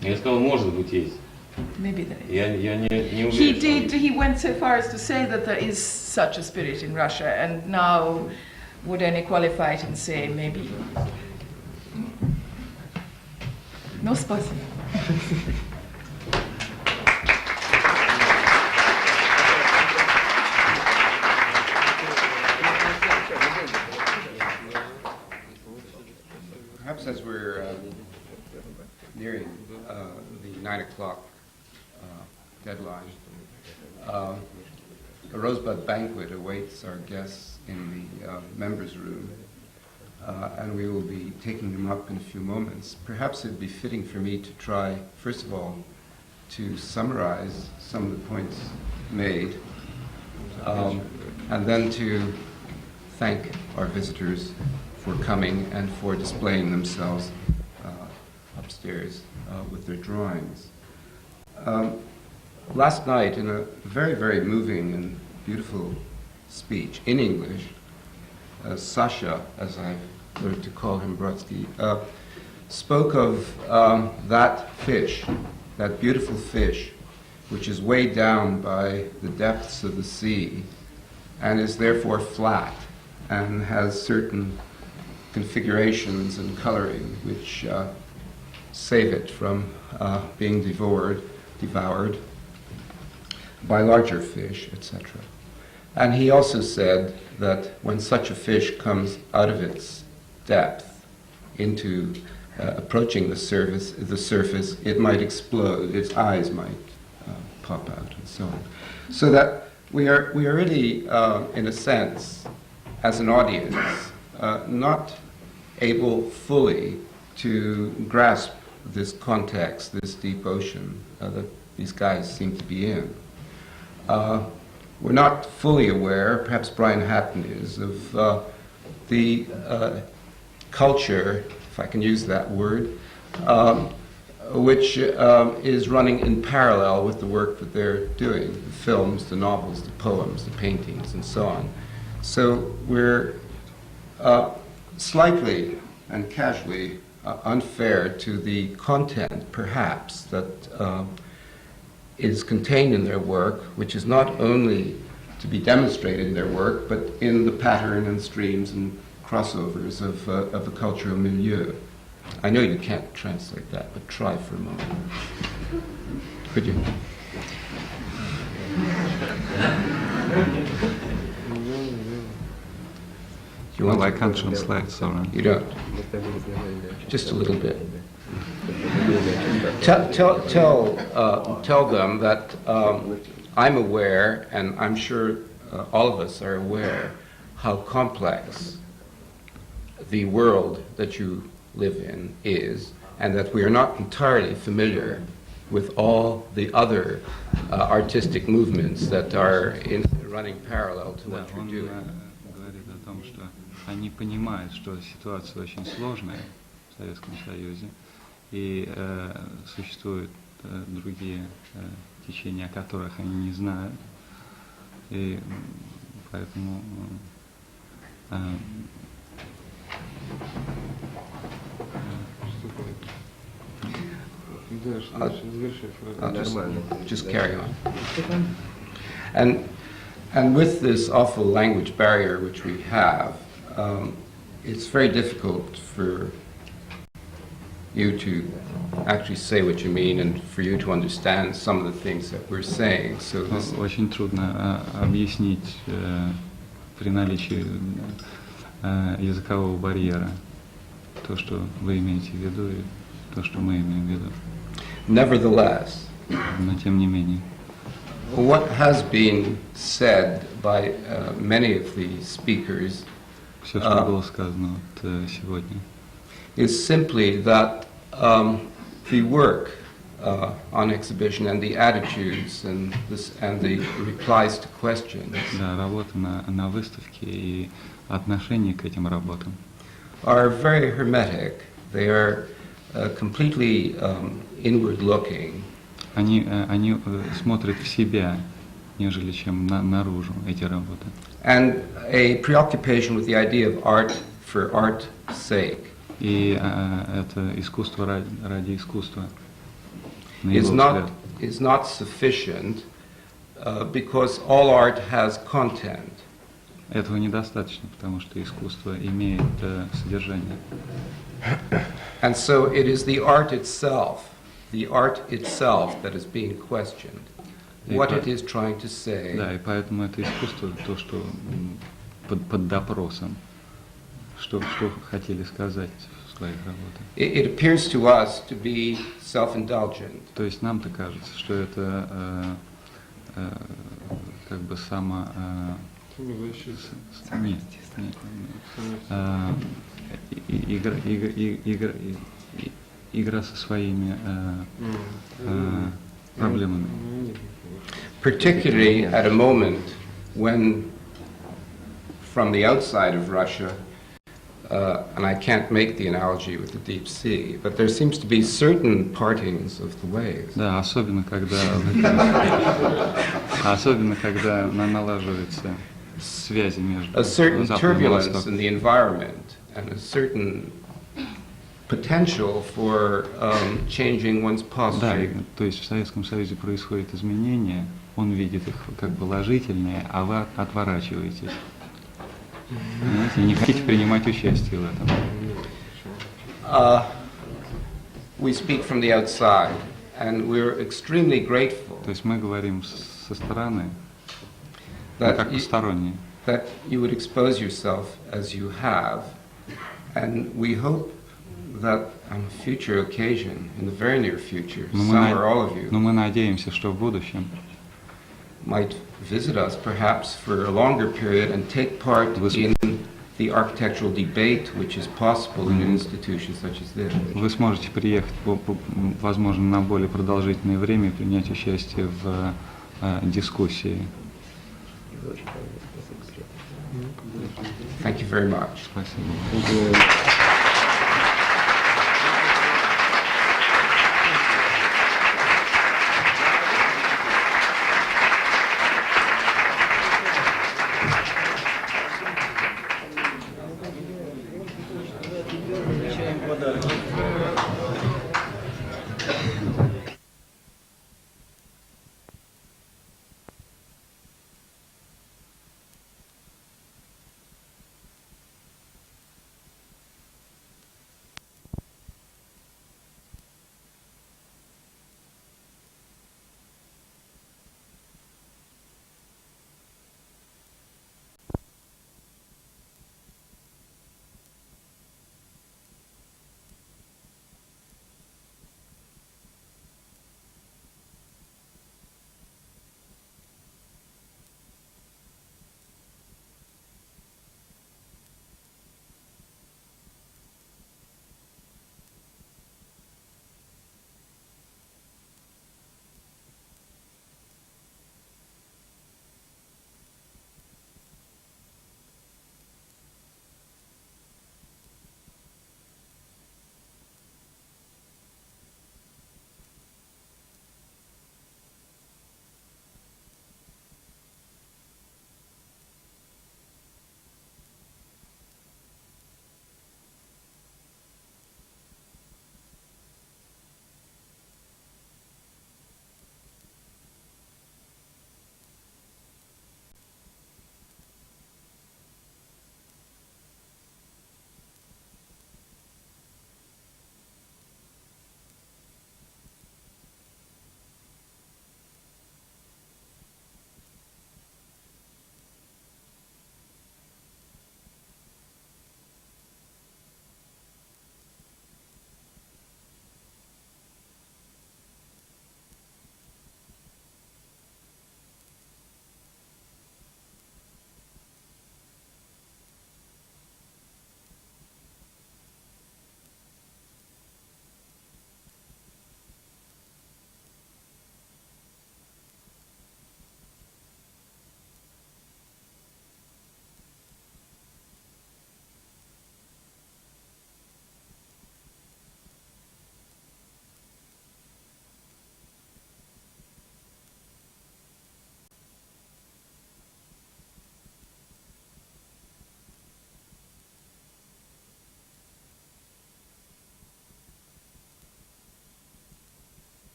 Я сказал, может быть, есть. Maybe there is. Я не уверен. He went so far as to say that there is such a spirit in Russia, and now would only qualify it and say maybe. No, спасибо. Perhaps as we're nearing the 9 o'clock deadline, a rosebud banquet awaits our guests in the members' room, and we will be taking them up in a few moments. Perhaps it'd be fitting for me to try, first of all, to summarize some of the points made, and then to thank our visitors for coming and for displaying themselves upstairs with their drawings. Last night, in a very, very moving and beautiful speech in English, Sasha, as I've learned to call him, Brodsky, spoke of that fish, that beautiful fish, which is weighed down by the depths of the sea and is therefore flat and has certain configurations and coloring which save it from being devoured by larger fish, etc. And he also said that when such a fish comes out of its depth into approaching the surface, it might explode, its eyes might pop out, and so on. So that we are really, in a sense, as an audience, not able fully to grasp this context, this deep ocean that these guys seem to be in. We're not fully aware, perhaps Brian Hatton is, of the culture, if I can use that word, which is running in parallel with the work that they're doing, the films, the novels, the poems, the paintings, and so on. So we're slightly and casually unfair to the content, perhaps, that is contained in their work, which is not only to be demonstrated in their work, but in the pattern and streams and crossovers of the cultural milieu. I know you can't translate that, but try for a moment. Could you? You well, I can't translate, sorry. You don't? Just a little bit. Tell them that I'm aware, and I'm sure all of us are aware, how complex the world that you live in is, and that we are not entirely familiar with all the other artistic movements that are running parallel to what you're doing. Говорит о том, что они понимают, что ситуация очень сложная в Советском Союзе, и существуют другие течения, о которых они не знают, и поэтому just carry on. And with this awful language barrier which we have, it's very difficult for you to actually say what you mean and for you to understand some of the things that we're saying. So this очень трудно объяснить при наличии языкового барьера то, что вы имеете в виду, и то, что мы имеем в виду. Nevertheless, но тем не менее, what has been said by many of the speakers все, что было сказано сегодня, is simply that the work on exhibition and the attitudes and the replies to questions да, работа на выставке и отношение к этим работам are very hermetic. They are completely inward-looking. Они смотрят в себя, нежели чем наружу эти работы. And a preoccupation with the idea of art for art's sake. И это искусство ради искусства. Is not sufficient because all art has content. Этого недостаточно, потому что искусство имеет содержание. And so it is the art itself that is being questioned. What it is trying to say. Да, и поэтому это искусство, то, что под допросом, что хотели сказать в своих работах. It appears to us to be self-indulgent. То есть нам-то кажется, что это как бы игра со своими проблемами. Particularly at a moment when, from the outside of Russia, and I can't make the analogy with the deep sea, but there seems to be certain partings of the waves. Да, особенно когда налаживаются связи между a certain Западом и turbulence Востоком. in the environment and a certain potential for changing one's Да, posture. то есть в Советском Союзе происходят изменения, он видит их как положительные, а вы отворачиваетесь. Понимаете, не хотите принимать участие в этом. We speak from the outside, and we're extremely grateful То есть мы говорим со стороны, that как посторонние. that you would expose yourself as you have, and we hope that on a future occasion, in the very near future, Но some or all of you мы надеемся, что в будущем might visit us perhaps for a longer period and take part in the architectural debate which is possible in an institution such as this. вы сможете приехать, возможно, на более продолжительное время и принять участие в дискуссии. Thank you very much. Спасибо.